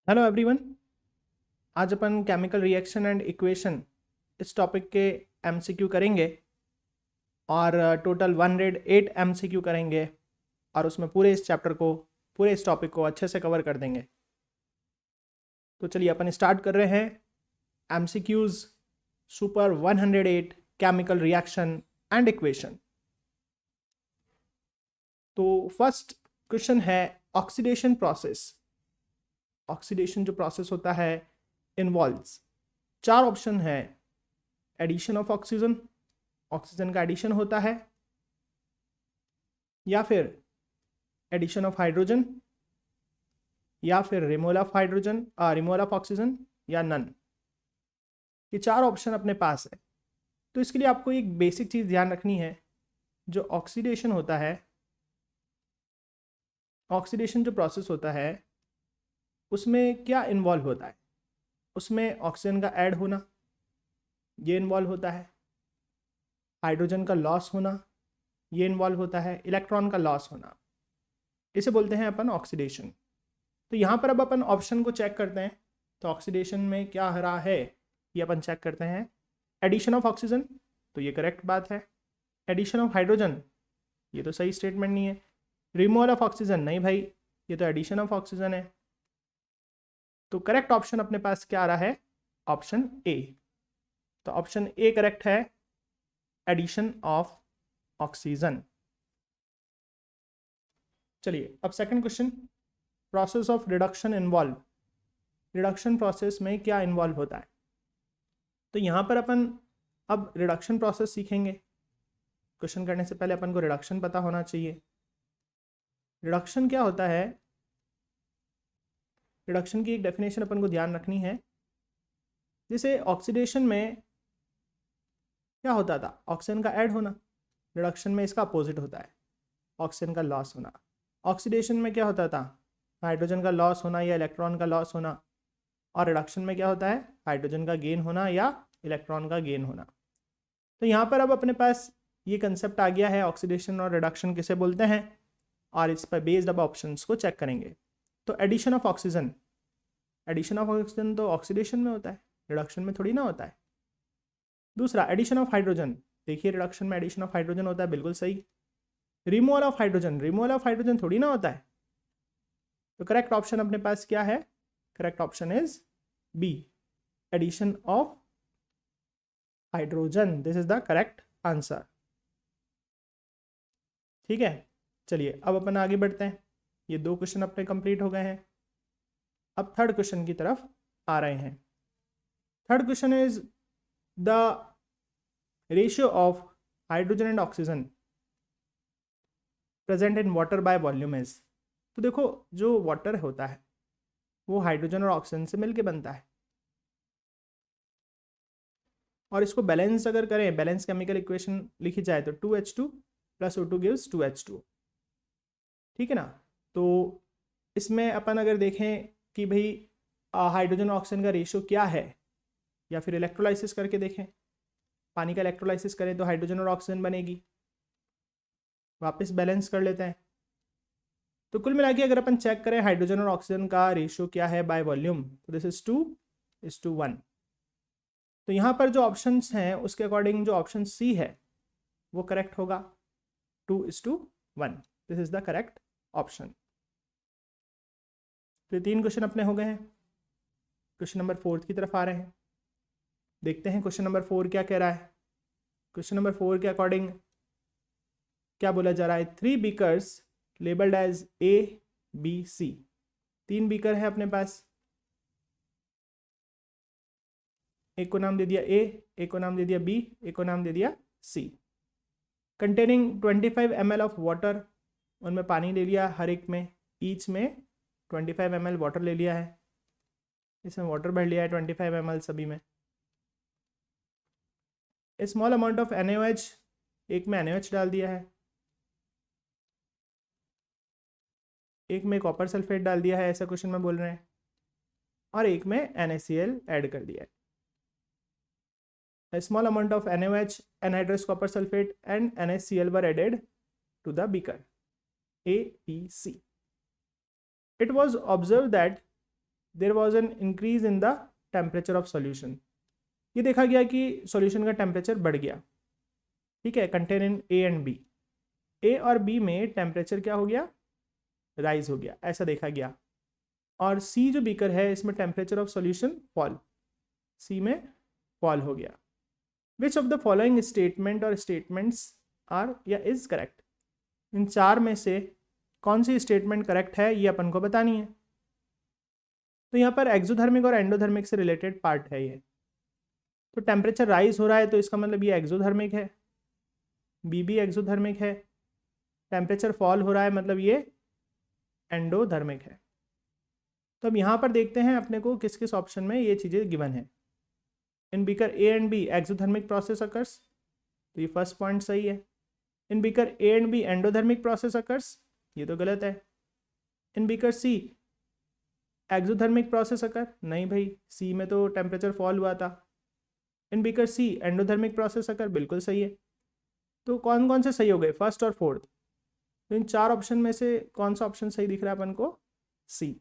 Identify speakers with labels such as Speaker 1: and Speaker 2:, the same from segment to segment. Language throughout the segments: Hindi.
Speaker 1: Hello everyone. आज अपन केमिकल रिएक्शन एंड इक्वेशन इस टॉपिक के एमसीक्यू करेंगे और टोटल 108 एमसीक्यू करेंगे और उसमें पूरे इस टॉपिक को अच्छे से कवर कर देंगे। तो चलिए अपन स्टार्ट कर रहे हैं MCQs super 108 chemical reaction and equation. तो फर्स्ट क्वेश्चन है ऑक्सीडेशन प्रोसेस। ऑक्सीडेशन जो प्रोसेस होता है इन्वॉल्व्स 4 ऑप्शन है। एडिशन ऑफ ऑक्सीजन, ऑक्सीजन का एडिशन होता है, या फिर एडिशन ऑफ हाइड्रोजन, या फिर रिमूवल ऑफ ऑक्सीजन, या नन। ये 4 ऑप्शन अपने पास है। तो इसके लिए आपको एक बेसिक चीज ध्यान रखनी है। जो ऑक्सीडेशन होता है, ऑक्सीडेशन जो प्रोसेस होता है उसमें क्या इन्वॉल्व होता है? उसमें ऑक्सीजन का ऐड होना ये इन्वॉल्व होता है, हाइड्रोजन का लॉस होना ये इन्वॉल्व होता है, इलेक्ट्रॉन का लॉस होना, इसे बोलते हैं अपन ऑक्सीडेशन। तो यहाँ पर अब अपन ऑप्शन को चेक करते हैं। तो ऑक्सीडेशन में क्या हो रहा है ये अपन चेक करते हैं। एडिशन ऑफ ऑक्सीजन, तो ये करेक्ट बात है। एडिशन ऑफ हाइड्रोजन, ये तो सही स्टेटमेंट नहीं है। रिमूवल ऑफ ऑक्सीजन, नहीं भाई, ये तो एडिशन ऑफ ऑक्सीजन है। तो करेक्ट ऑप्शन अपने पास क्या आ रहा है? Option A. तो ऑप्शन ए करेक्ट है, एडिशन ऑफ ऑक्सीजन। चलिए अब second question, process of reduction involve. Reduction process में क्या इन्वॉल्व होता है? तो यहां पर अपन अब रिडक्शन प्रोसेस सीखेंगे। क्वेश्चन करने से पहले अपन को रिडक्शन पता होना चाहिए। रिडक्शन क्या होता है? रिडक्शन की एक डेफिनेशन अपन को ध्यान रखनी है। जैसे ऑक्सीडेशन में क्या होता था? ऑक्सीजन का ऐड होना। रिडक्शन में इसका अपोजिट होता है, ऑक्सीजन का लॉस होना। ऑक्सीडेशन में क्या होता था? हाइड्रोजन का लॉस होना या इलेक्ट्रॉन का लॉस होना। और रिडक्शन में क्या होता है? हाइड्रोजन का गेन होना या इलेक्ट्रॉन का गेन होना। तो यहाँ पर अब अपने पास ये कंसेप्ट आ गया है, ऑक्सीडेशन और रिडक्शन किसे बोलते हैं, और इस पर बेस्ड अब ऑप्शंस को चेक करेंगे। तो addition of oxygen, addition of oxygen तो ऑक्सीडेशन में होता है, रिडक्शन में थोड़ी ना होता है। दूसरा एडिशन ऑफ हाइड्रोजन, देखिए रिडक्शन में एडिशन ऑफ हाइड्रोजन होता है, बिल्कुल सही। Removal of hydrogen, removal of hydrogen थोड़ी ना होता है। तो करेक्ट ऑप्शन अपने पास क्या है? Correct option is B, addition of hydrogen. This is the correct answer. ठीक है, चलिए अब अपन आगे बढ़ते हैं। ये 2 क्वेश्चन अपने कंप्लीट हो गए हैं। अब थर्ड क्वेश्चन की तरफ आ रहे हैं। Third question is the ratio of hydrogen and oxygen present in water by volume is. तो देखो, जो वाटर होता है वो हाइड्रोजन और ऑक्सीजन से मिलके बनता है, और इसको बैलेंस अगर करें, बैलेंस केमिकल इक्वेशन लिखी जाए तो 2H2 plus O2 gives 2H2। ठीक है ना? तो इसमें अपन अगर देखें कि भाई हाइड्रोजन और ऑक्सीजन का रेशियो क्या है, या फिर इलेक्ट्रोलाइसिस करके देखें, पानी का इलेक्ट्रोलाइसिस करें तो हाइड्रोजन और ऑक्सीजन बनेगी। वापस बैलेंस कर लेते हैं। तो कुल मिला के अगर अपन चेक करें हाइड्रोजन और ऑक्सीजन का रेशियो क्या है बाय वॉल्यूम, तो दिस इज 2:1। तो यहाँ पर जो ऑप्शंस हैं उसके अकॉर्डिंग जो ऑप्शन सी है वो करेक्ट होगा, 2:1। This is the correct option. तो ये 3 क्वेश्चन अपने हो गए हैं। क्वेश्चन नंबर 4 की तरफ आ रहे हैं। देखते हैं क्वेश्चन नंबर 4 क्या कह रहा है। क्वेश्चन नंबर 4 के अकॉर्डिंग क्या बोला जा रहा है? 3 beakers labelled as A, B, C। 3 beaker है अपने पास। एक को नाम दे दिया A, एक को नाम दे दिया B, एक को नाम दे दिया C। Containing 25 ml of water, उनमें पानी ले लिया हर एक में, ईच में 25 ml वाटर ले लिया है। इसमें वाटर भर लिया है 25 ml सभी में। ए स्मॉल अमाउंट ऑफ NaOH, एक में NaOH डाल दिया है, एक में कॉपर सल्फेट डाल दिया है, ऐसा क्वेश्चन में बोल रहे हैं, और एक में NaCl ऐड कर दिया है। A small amount of NaOH, anhydrous copper sulfate and NaCl were added to the beaker A, B, C. It was observed that there was an increase in the temperature of solution. ये देखा गया कि सॉल्यूशन का टेम्परेचर बढ़ गया, ठीक है, contain in A and B. A और बी में टेम्परेचर क्या हो गया, राइज हो गया, ऐसा देखा गया। और सी जो बीकर है इसमें टेम्परेचर ऑफ सॉल्यूशन फॉल, सी में फॉल हो गया। विच ऑफ द फॉलोइंग स्टेटमेंट और स्टेटमेंट्स आर या इज करेक्ट, इन चार में से कौन सी स्टेटमेंट करेक्ट है ये अपन को बतानी है। तो यहाँ पर एक्सोथर्मिक और एंडोथर्मिक से रिलेटेड पार्ट है ये। तो टेम्परेचर राइज हो रहा है तो इसका मतलब ये एक्सोथर्मिक है, बी भी एक्सोथर्मिक है। टेम्परेचर फॉल हो रहा है मतलब ये एंडोथर्मिक है। तो अब यहाँ पर देखते हैं अपने को किस किस ऑप्शन में ये चीज़ें गिवन है। In beaker A and B exothermic process occurs, तो ये फर्स्ट पॉइंट सही है। In beaker A and B endothermic process occurs, ये तो गलत है। In beaker C exothermic process occur, नहीं भाई, सी में तो टेम्परेचर फॉल हुआ था। In beaker C endothermic process occur, बिल्कुल सही है। तो कौन कौन से सही हो गए, फर्स्ट और फोर्थ। तो इन चार ऑप्शन में से कौन सा ऑप्शन सही दिख रहा है अपन को, सी।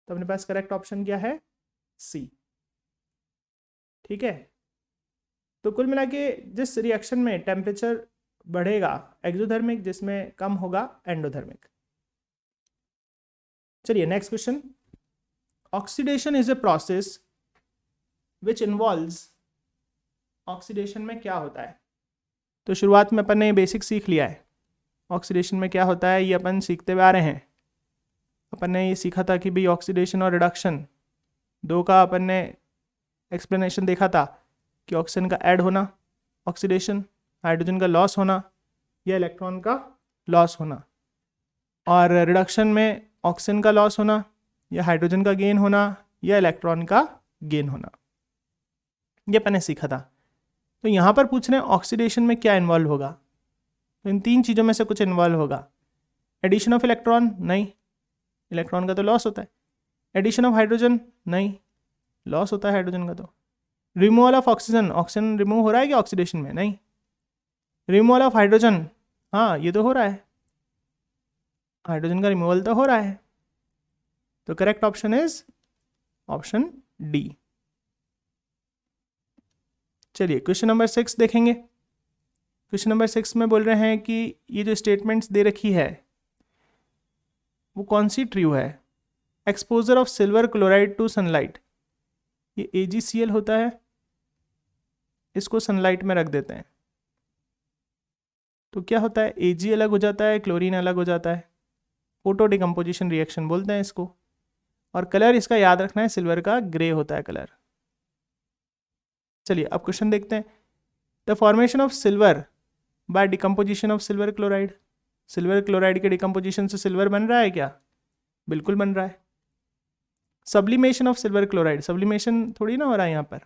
Speaker 1: तो अपने पास करेक्ट ऑप्शन क्या है, सी, ठीक है। तो कुल मिला के जिस रिएक्शन में टेम्परेचर बढ़ेगा एक्सोथर्मिक, जिसमें कम होगा एंडोथर्मिक। चलिए next question. Oxidation is a process which involves, oxidation में क्या होता है। तो शुरुआत में अपन ने बेसिक सीख लिया है, ऑक्सीडेशन में क्या होता है ये अपन सीखते हुए आ रहे हैं। अपन ने ये सीखा था कि भाई ऑक्सीडेशन और रिडक्शन दो का अपन ने एक्सप्लेनेशन देखा था कि ऑक्सीजन का ऐड होना ऑक्सीडेशन, हाइड्रोजन का लॉस होना या इलेक्ट्रॉन का लॉस होना, और रिडक्शन में ऑक्सीजन का लॉस होना या हाइड्रोजन का गेन होना या इलेक्ट्रॉन का गेन होना, ये अपन ने सीखा था। तो यहाँ पर पूछ रहे हैं ऑक्सीडेशन में क्या इन्वॉल्व होगा। तो इन तीन चीज़ों में से कुछ इन्वॉल्व होगा। एडिशन ऑफ इलेक्ट्रॉन, नहीं, इलेक्ट्रॉन का तो लॉस होता है। एडिशन ऑफ हाइड्रोजन, नहीं, लॉस होता है हाइड्रोजन का। तो removal of oxygen, oxygen remove हो रहा है क्या ऑक्सीडेशन में, नहीं। रिमूवल ऑफ हाइड्रोजन, हाँ ये तो हो रहा है, हाइड्रोजन का रिमूवल तो हो रहा है। तो correct option is option D. चलिए क्वेश्चन नंबर 6 देखेंगे। क्वेश्चन नंबर 6 में बोल रहे हैं कि ये जो स्टेटमेंट्स दे रखी है वो कौन सी ट्रू है। Exposure of silver chloride to sunlight, ये AgCl होता है, इसको सनलाइट में रख देते हैं तो क्या होता है, Ag अलग हो जाता है, क्लोरीन अलग हो जाता है, फोटो डिकम्पोजिशन रिएक्शन बोलते हैं इसको। और कलर इसका याद रखना है, सिल्वर का ग्रे होता है कलर। चलिए अब क्वेश्चन देखते हैं। The formation of silver by decomposition of silver chloride, silver chloride के डिकम्पोजिशन से सिल्वर बन रहा है क्या, बिल्कुल बन रहा है। Sublimation of silver chloride, sublimation थोड़ी ना हो रहा है यहाँ पर,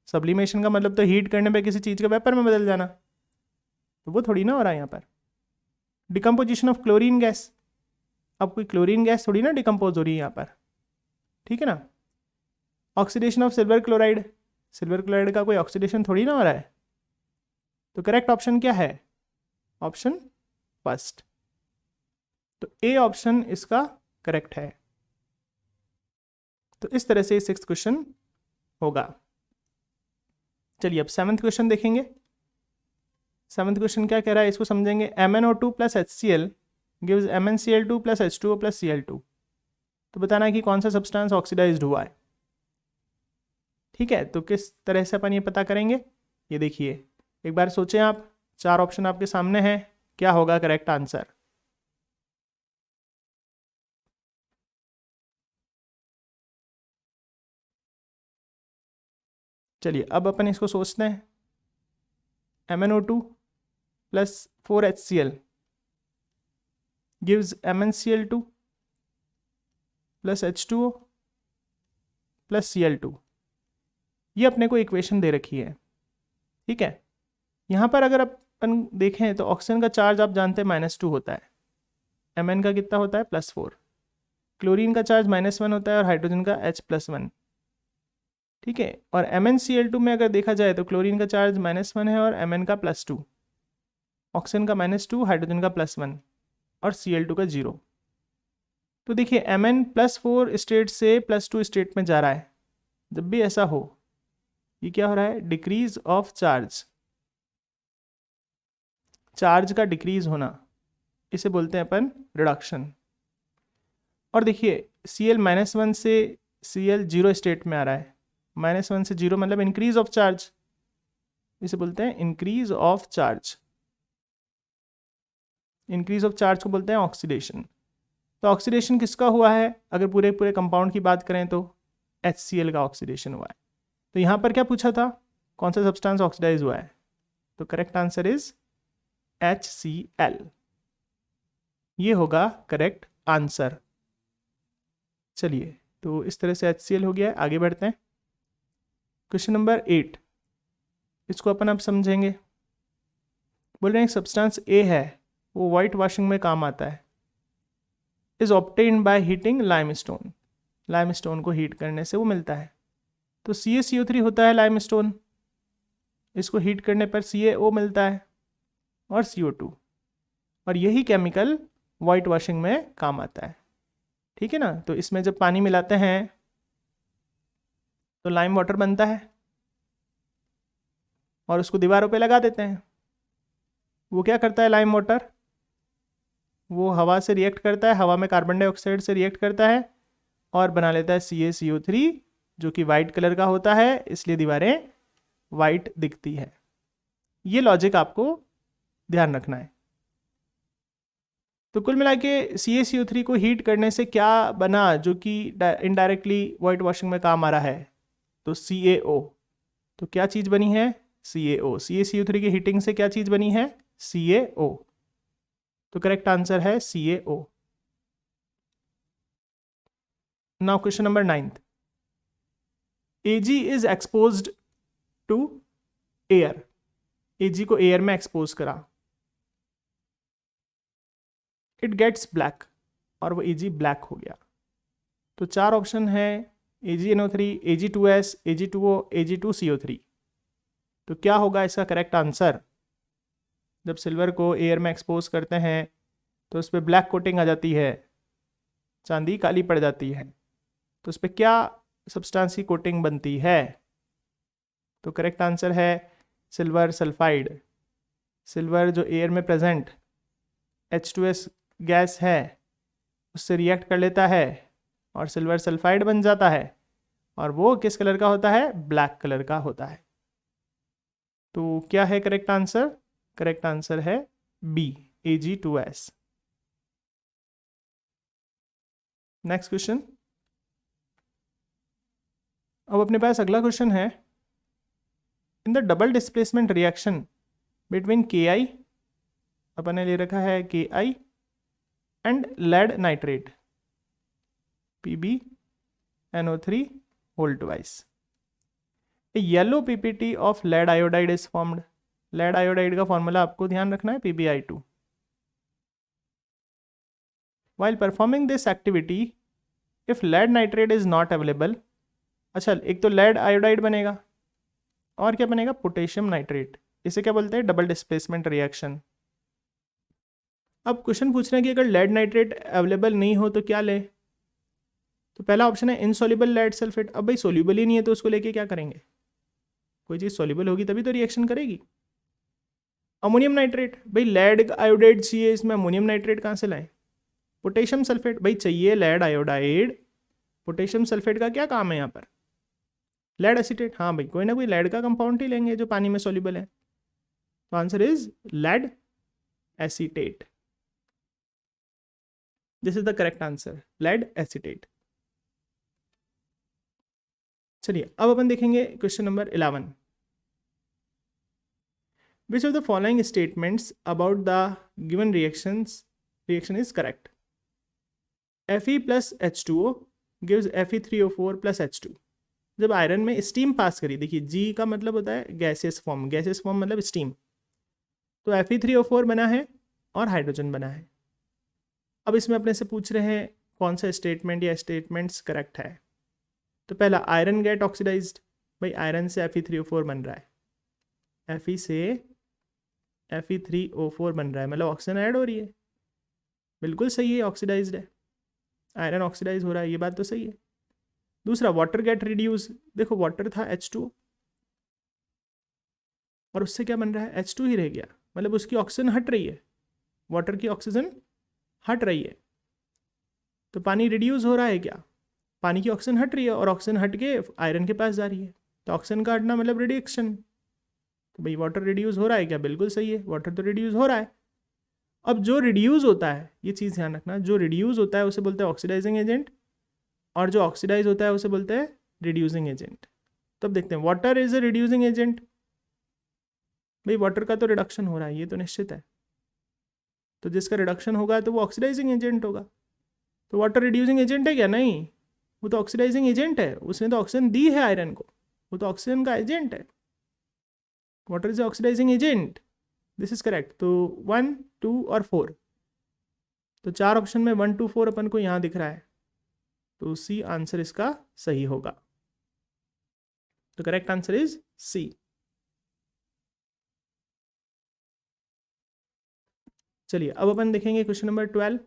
Speaker 1: सब्लिमेशन का मतलब तो हीट करने पे किसी चीज़ का वेपर में बदल जाना, तो वो थोड़ी ना हो रहा है यहाँ पर। डिकम्पोजिशन ऑफ क्लोरीन गैस, अब कोई क्लोरीन गैस थोड़ी ना डिकम्पोज हो रही है यहाँ पर, ठीक है ना। Oxidation of silver chloride, silver chloride का कोई ऑक्सीडेशन थोड़ी ना हो रहा है। तो करेक्ट ऑप्शन क्या है, ऑप्शन फर्स्ट। तो ए ऑप्शन इसका करेक्ट है। तो इस तरह से 6th क्वेश्चन होगा। चलिए अब 7th क्वेश्चन देखेंगे। 7th क्वेश्चन क्या कह रहा है इसको समझेंगे। MnO2 plus HCl gives MnCl2 plus H2O plus Cl2। तो बताना है कि कौन सा सब्सटेंस ऑक्सीडाइज्ड हुआ है, ठीक है। तो किस तरह से अपन ये पता करेंगे, ये देखिए एक बार सोचें आप, 4 ऑप्शन आपके सामने हैं, क्या होगा करेक्ट आंसर। चलिए अब अपन इसको सोचते हैं। MnO2 plus 4HCl gives MnCl2 plus H2O plus Cl2। ये अपने को इक्वेशन दे रखी है, ठीक है। यहाँ पर अगर अपन देखें तो ऑक्सीजन का चार्ज आप जानते हैं -2 होता है, Mn का कितना होता है +4, क्लोरीन का चार्ज -1 होता है और हाइड्रोजन का H+1, ठीक है। और MnCl2 में अगर देखा जाए तो क्लोरीन का चार्ज -1 है और Mn का +2, ऑक्सीजन का -2, हाइड्रोजन का +1 और Cl2 का 0। तो देखिए Mn+4 स्टेट से +2 स्टेट में जा रहा है। जब भी ऐसा हो, ये क्या हो रहा है? डिक्रीज ऑफ चार्ज, चार्ज का डिक्रीज होना, इसे बोलते हैं अपन रिडक्शन। और देखिए Cl-1 से Cl 0 स्टेट में आ रहा है। -1 से 0 मतलब इंक्रीज ऑफ चार्ज, इसे बोलते हैं increase of charge. Increase of charge को बोलते हैं ऑक्सीडेशन। तो ऑक्सीडेशन किसका हुआ है? अगर पूरे पूरे कंपाउंड की बात करें तो HCl का ऑक्सीडेशन हुआ है। तो यहाँ पर क्या पूछा था? कौन सा सब्सटेंस ऑक्सीडाइज हुआ है? तो करेक्ट आंसर इज HCl। ये होगा करेक्ट आंसर। चलिए, तो इस तरह से HCl हो गया है। आगे बढ़ते हैं। क्वेश्चन नंबर 8, इसको अपन अब समझेंगे। बोल रहे हैं सब्सटेंस ए है, वो वाइट वॉशिंग में काम आता है। Is obtained by heating limestone, limestone को हीट करने से वो मिलता है। तो CaCO3 होता है लाइमस्टोन, इसको हीट करने पर CaO मिलता है और CO2, और यही केमिकल वाइट वॉशिंग में काम आता है। ठीक है ना? तो इसमें जब पानी मिलाते हैं तो लाइम वाटर बनता है और उसको दीवारों पे लगा देते हैं। वो क्या करता है लाइम वाटर? वो हवा से रिएक्ट करता है, हवा में कार्बन डाइऑक्साइड से रिएक्ट करता है और बना लेता है CaCO3, जो कि वाइट कलर का होता है, इसलिए दीवारें वाइट दिखती है। ये लॉजिक आपको ध्यान रखना है। तो कुल मिला के CaCO3 को हीट करने से क्या बना जो कि इनडायरेक्टली वाइट वॉशिंग में काम आ रहा है? तो CaO। तो क्या चीज़ बनी है? CaO। CaCO3 की हीटिंग से क्या चीज़ बनी है? CaO। तो करेक्ट आंसर है CaO। Now question number 9, Ag is exposed to air. Ag को एयर में एक्सपोज करा, इट गेट्स ब्लैक, और वो Ag ब्लैक हो गया। तो 4 ऑप्शन है, AgNO3, Ag2S, Ag2O, Ag2CO3। तो क्या होगा इसका करेक्ट आंसर? जब सिल्वर को एयर में एक्सपोज करते हैं तो उस पर ब्लैक कोटिंग आ जाती है, चांदी काली पड़ जाती है। तो उस पर क्या सब्सटेंस की कोटिंग बनती है? तो करेक्ट आंसर है सिल्वर सल्फाइड। सिल्वर जो एयर में प्रेजेंट H2S गैस है उससे रिएक्ट कर लेता है और सिल्वर सल्फाइड बन जाता है, और वो किस कलर का होता है? ब्लैक कलर का होता है। तो क्या है करेक्ट आंसर? करेक्ट आंसर है B, Ag2S। Next question. अब अपने पास अगला क्वेश्चन है, in the double displacement reaction between Ki, अपन ने ले रखा है Ki and lead nitrate PbNO3 whole twice, a yellow PPT of lead iodide is formed। Lead iodide का फॉर्मूला आपको ध्यान रखना है PbI2। while performing this activity if lead nitrate is not available, अच्छा एक तो लेड आयोडाइड बनेगा और क्या बनेगा? Potassium nitrate. इसे क्या बोलते हैं? Double displacement reaction. अब क्वेश्चन पूछ रहे हैं कि अगर लेड नाइट्रेट अवेलेबल नहीं हो तो क्या ले? तो पहला ऑप्शन है इनसॉल्युबल लेड सल्फेट। अब भाई सोल्यूबल ही नहीं है तो उसको लेके क्या करेंगे? कोई चीज़ सोल्यूबल होगी तभी तो रिएक्शन करेगी। अमोनियम नाइट्रेट, भाई लेड आयोडाइड चाहिए, इसमें अमोनियम नाइट्रेट कहाँ से लाएं? पोटेशियम सल्फेट, भाई चाहिए लेड आयोडाइड, पोटेशियम सल्फेट का क्या काम है यहाँ पर? Lead acetate. हाँ भाई, कोई ना कोई लेड का कंपाउंड ही लेंगे जो पानी में सोल्यूबल है। तो answer is lead acetate. This is the correct answer, lead acetate. चलिए अब अपन देखेंगे question number 11। Which of the following statements about the given reaction is correct? Fe plus H2O gives Fe3O4 plus H2। जब आयरन में स्टीम पास करी, देखिए G का मतलब होता है गैसियस फॉर्म, गैसियस फॉर्म मतलब स्टीम, तो Fe3O4 बना है और हाइड्रोजन बना है। अब इसमें अपने से पूछ रहे हैं कौन सा स्टेटमेंट या स्टेटमेंट्स करेक्ट है। तो पहला आयरन गेट ऑक्सीडाइज्ड, भाई आयरन से Fe3O4 बन रहा है, Fe से Fe3O4 बन रहा है, मतलब ऑक्सीजन ऐड हो रही है, बिल्कुल सही है, ऑक्सीडाइज्ड है। आयरन ऑक्सीडाइज हो रहा है, ये बात तो सही है। दूसरा, वाटर गेट रिड्यूस, देखो वाटर था H2 और उससे क्या बन रहा है, H2 ही रह गया, मतलब उसकी ऑक्सीजन हट रही है, वाटर की ऑक्सीजन हट रही है, तो पानी रिड्यूस हो रहा है क्या, पानी की ऑक्सीजन हट रही है और ऑक्सीजन हट के आयरन के पास जा रही है, तो ऑक्सीजन का हटना मतलब रिडक्शन। तो भाई वाटर रिड्यूस हो रहा है क्या, बिल्कुल सही है, वाटर तो रिड्यूस हो रहा है। अब जो रिड्यूस होता है, ये चीज़ ध्यान रखना, जो रिड्यूस होता है उसे बोलते हैं ऑक्सीडाइजिंग एजेंट, और जो ऑक्सीडाइज होता है उसे बोलते हैं रिड्यूसिंग एजेंट। तब देखते हैं, water is a reducing agent, भाई वाटर का तो रिडक्शन हो रहा है, ये तो निश्चित है, तो जिसका रिडक्शन होगा तो वो ऑक्सीडाइजिंग एजेंट होगा। तो वाटर रिड्यूसिंग एजेंट है क्या, नहीं, वो तो ऑक्सीडाइजिंग एजेंट है, उसने तो ऑक्सीजन दी है आयरन को, वो तो ऑक्सीजन का एजेंट है, water is oxidising agent, this is correct. तो 1, 2 और 4, तो 4 ऑप्शन में 1, 2, 4 अपन को यहाँ दिख रहा है, तो सी आंसर इसका सही होगा। तो करेक्ट आंसर इज सी। चलिए अब अपन देखेंगे क्वेश्चन नंबर 12।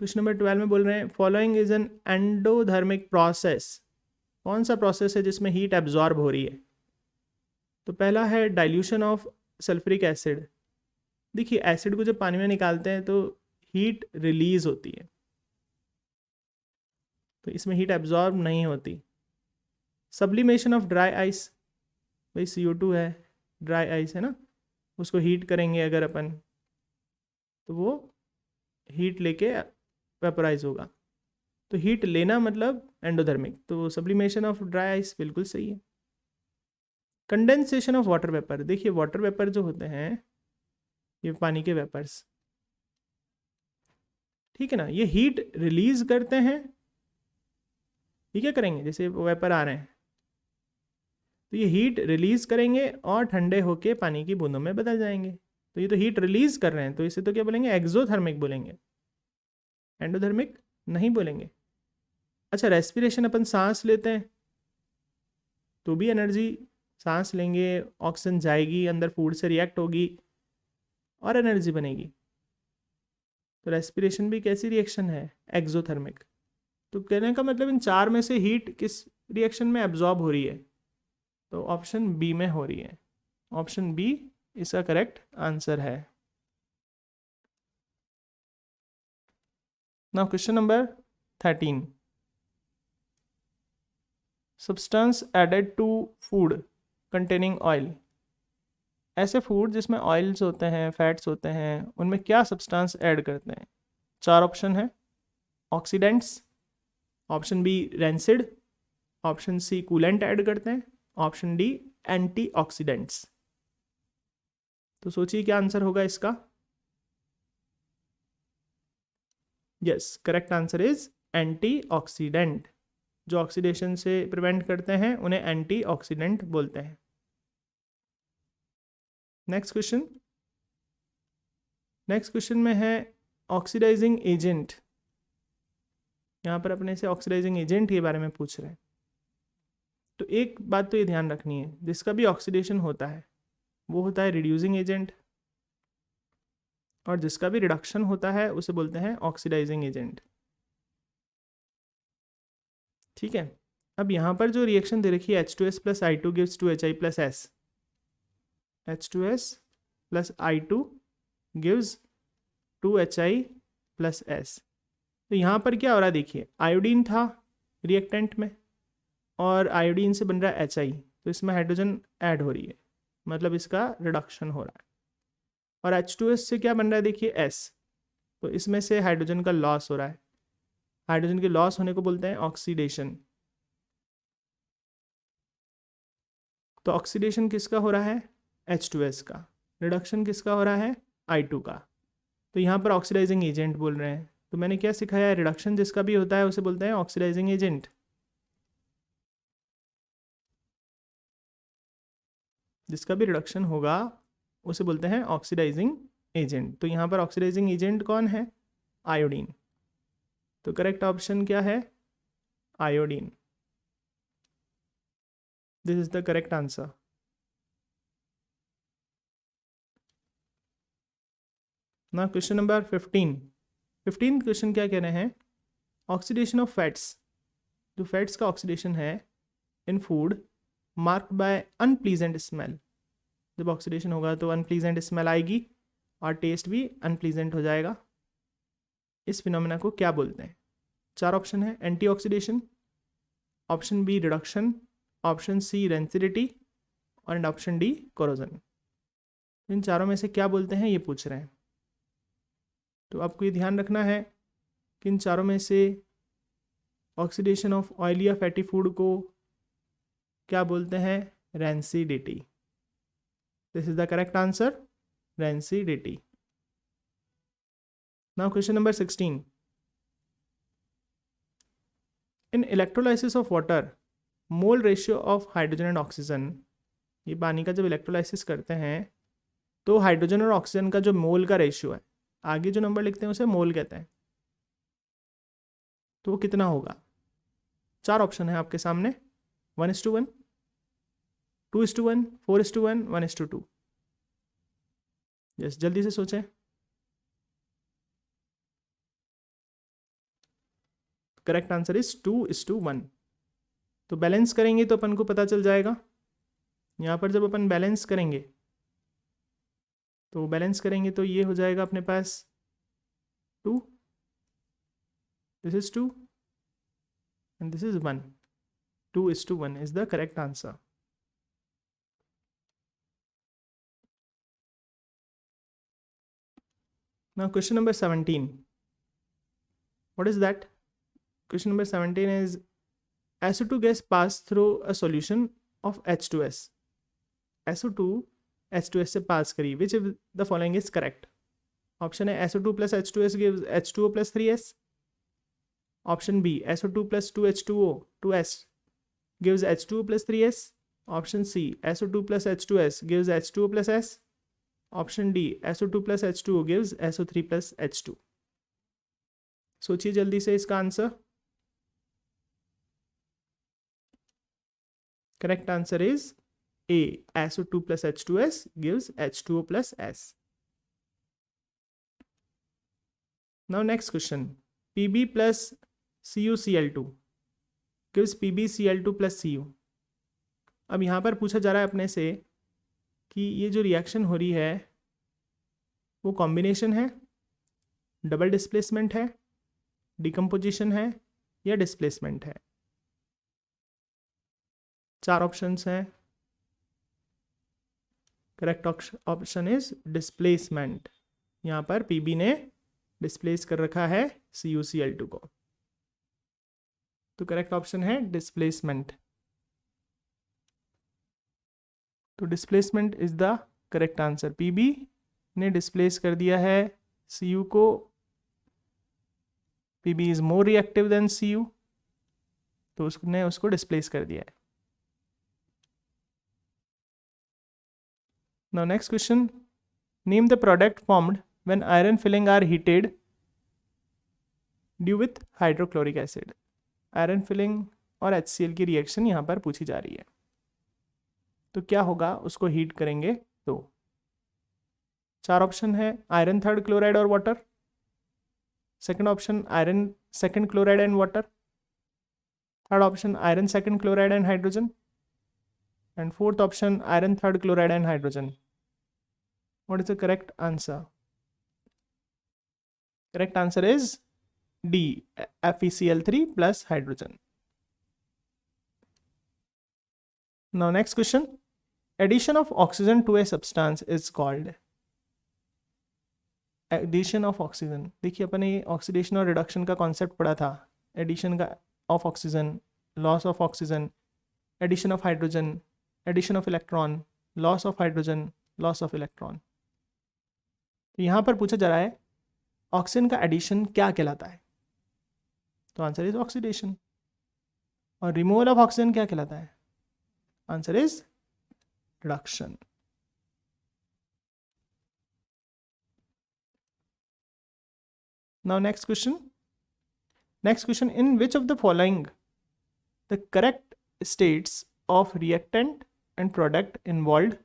Speaker 1: क्वेश्चन नंबर 12 में बोल रहे हैं, फॉलोइंग इज एन एंडोधर्मिक प्रोसेस, कौन सा प्रोसेस है जिसमें हीट एब्जॉर्ब हो रही है। तो पहला है डाइल्यूशन ऑफ सल्फ्यूरिक एसिड। देखिए एसिड को जब पानी में निकालते हैं तो हीट रिलीज होती है, तो इसमें हीट एब्जॉर्ब नहीं होती। सब्लिमेशन ऑफ ड्राई आइस, भाई CO2 है, ड्राई आइस है ना, उसको हीट करेंगे अगर अपन, तो वो हीट लेके वेपोराइज होगा, तो हीट लेना मतलब एंडोधर्मिक, तो सब्लिमेशन ऑफ ड्राई आइस बिल्कुल सही है। कंडेंसेशन ऑफ वाटर वेपर, देखिए वाटर वेपर जो होते हैं ये पानी के वेपर्स, ठीक है ना, ये हीट रिलीज करते हैं, ये क्या करेंगे, जैसे वेपर आ रहे हैं तो ये हीट रिलीज करेंगे और ठंडे होके पानी की बूंदों में बदल जाएंगे, तो ये तो हीट रिलीज कर रहे हैं, तो इसे तो क्या बोलेंगे, एक्सोथर्मिक बोलेंगे, एंडोथर्मिक नहीं बोलेंगे। अच्छा, रेस्पिरेशन, अपन सांस लेते हैं तो भी एनर्जी, सांस लेंगे, ऑक्सीजन जाएगी अंदर, फूड से रिएक्ट होगी और एनर्जी बनेगी, तो रेस्पिरेशन भी कैसी रिएक्शन है, एक्सोथर्मिक। तो कहने का मतलब इन चार में से हीट किस रिएक्शन में एब्जॉर्ब हो रही है, तो ऑप्शन बी में हो रही है, ऑप्शन बी इसका करेक्ट आंसर है। Now question number 13, substance added to food containing oil, ऐसे फूड जिसमें ऑयल्स होते हैं, फैट्स होते हैं, उनमें क्या सब्सटेंस ऐड करते हैं। 4 ऑप्शन है, oxidants, option B rancid, option C coolant add करते हैं, ऑप्शन डी एंटीऑक्सीडेंट्स। तो सोचिए क्या आंसर होगा इसका। Yes, correct answer is antioxidant, जो ऑक्सीडेशन से प्रिवेंट करते हैं उन्हें एंटीऑक्सीडेंट बोलते हैं। नेक्स्ट क्वेश्चन में है ऑक्सीडाइजिंग एजेंट, यहाँ पर अपने से ऑक्सीडाइजिंग एजेंट के बारे में पूछ रहे हैं। तो एक बात तो ये ध्यान रखनी है, जिसका भी ऑक्सीडेशन होता है वो होता है रिड्यूसिंग एजेंट, और जिसका भी रिडक्शन होता है उसे बोलते हैं ऑक्सीडाइजिंग एजेंट, ठीक है। अब यहाँ पर जो रिएक्शन दे रखी है H2S plus I2 gives 2HI plus S, H2S plus I2 gives 2HI plus S, तो यहाँ पर क्या हो रहा है, देखिए आयोडीन था रिएक्टेंट में और आयोडीन से बन रहा है HI, तो इसमें हाइड्रोजन ऐड हो रही है, मतलब इसका रिडक्शन हो रहा है, और H2S से क्या बन रहा है, देखिए S, तो इसमें से हाइड्रोजन का लॉस हो रहा है, हाइड्रोजन के लॉस होने को बोलते हैं ऑक्सीडेशन। तो ऑक्सीडेशन किसका हो रहा है, H2S का, रिडक्शन किसका हो रहा है, I2 का, तो यहाँ पर ऑक्सीडाइजिंग एजेंट बोल रहे हैं। तो मैंने क्या सिखाया है, रिडक्शन जिसका भी होता है उसे बोलते हैं ऑक्सीडाइजिंग एजेंट, जिसका भी रिडक्शन होगा उसे बोलते हैं ऑक्सीडाइजिंग एजेंट। तो यहाँ पर ऑक्सीडाइजिंग एजेंट कौन है, आयोडीन, तो करेक्ट ऑप्शन क्या है, iodine, this is the correct answer. ना क्वेश्चन नंबर 15, 15th क्वेश्चन क्या कह रहे हैं, ऑक्सीडेशन ऑफ फैट्स, जो फैट्स का ऑक्सीडेशन है इन food marked by unpleasant smell, जब ऑक्सीडेशन होगा तो अनप्लीजेंट स्मेल आएगी और टेस्ट भी अनप्लीजेंट हो जाएगा। इस फिनोमेना को क्या बोलते हैं? 4 ऑप्शन है, antioxidation, option B reduction, option C rancidity और ऑप्शन डी कोरोजन। इन चारों में से क्या बोलते हैं ये पूछ रहे हैं। तो आपको ये ध्यान रखना है कि इन चारों में से ऑक्सीडेशन ऑफ ऑयली या फैटी फूड को क्या बोलते हैं? Rancidity. This is the correct answer, rancidity. Now question number 16, in electrolysis of water mole ratio of hydrogen and oxygen, ये पानी का जब इलेक्ट्रोलाइसिस करते हैं तो हाइड्रोजन और ऑक्सीजन का जो मोल का रेशियो है, आगे जो नंबर लिखते हैं उसे मोल कहते हैं, तो वो कितना होगा? 4 ऑप्शन है आपके सामने, 1:1, 2:1, 4:1, 1:2। यस, जल्दी से सोचें। Correct answer is 2:1। तो बैलेंस करेंगे तो अपन को पता चल जाएगा। यहाँ पर जब अपन बैलेंस करेंगे तो ये हो जाएगा अपने पास 2, this is 2 and this is 1। 2:1 is the correct answer. Now question number 17, what is that? Question number 17 is SO2 gas pass through a solution of H2S. SO2 H2S से पास करी, which of the following is correct? Option है SO2 plus H2S gives H2O plus 3S. Option B SO2 plus 2H2O 2S gives H2O plus 3S. Option C SO2 plus H2S gives H2O plus S. Option D SO2 plus H2O gives SO3 plus H2. सोचिए जल्दी से इसका answer. Correct answer is A. SO2 plus H2S gives H2O plus S. Now next question. Pb plus CuCl2 gives PbCl2 plus Cu. अब यहाँ पर पूछा जा रहा है अपने से कि ये जो रिएक्शन हो रही है वो कॉम्बिनेशन है, डबल डिस्प्लेसमेंट है, डिकम्पोजिशन है या डिस्प्लेसमेंट है। 4 ऑप्शंस हैं। Correct option is displacement. यहाँ पर Pb ने डिस्प्लेस कर रखा है CuCl2 को, तो करेक्ट ऑप्शन है डिस्प्लेसमेंट। तो displacement is the correct answer. Pb ने डिस्प्लेस कर दिया है Cu को। Pb is more reactive than Cu, तो उसने उसको डिस्प्लेस कर दिया है। Now next question, name the product formed when iron filling are heated due with hydrochloric acid. Iron filling और HCl की रिएक्शन यहाँ पर पूछी जा रही है, तो क्या होगा उसको हीट करेंगे तो। 4 ऑप्शन है, आयरन 3rd क्लोराइड और water, second option iron 2nd chloride and water, third option iron 2nd chloride and hydrogen, and 4th option iron 3rd chloride and hydrogen. What is the correct answer? Correct answer is D, FeCl3 plus hydrogen. Now next question, addition of oxygen to a substance is called, addition of oxygen. देखिए अपन ने ऑक्सीडेशन और रिडक्शन का कॉन्सेप्ट पढ़ा था, एडिशन का of oxygen, loss of oxygen, addition of hydrogen, addition of electron, loss of hydrogen, loss of electron. तो यहाँ पर पूछा जा रहा है ऑक्सीजन का एडिशन क्या कहलाता है, तो आंसर इज ऑक्सीडेशन। और रिमूवल ऑफ ऑक्सीजन क्या कहलाता है, answer is reduction. Now next question, in which of the following the correct states of reactant and product involved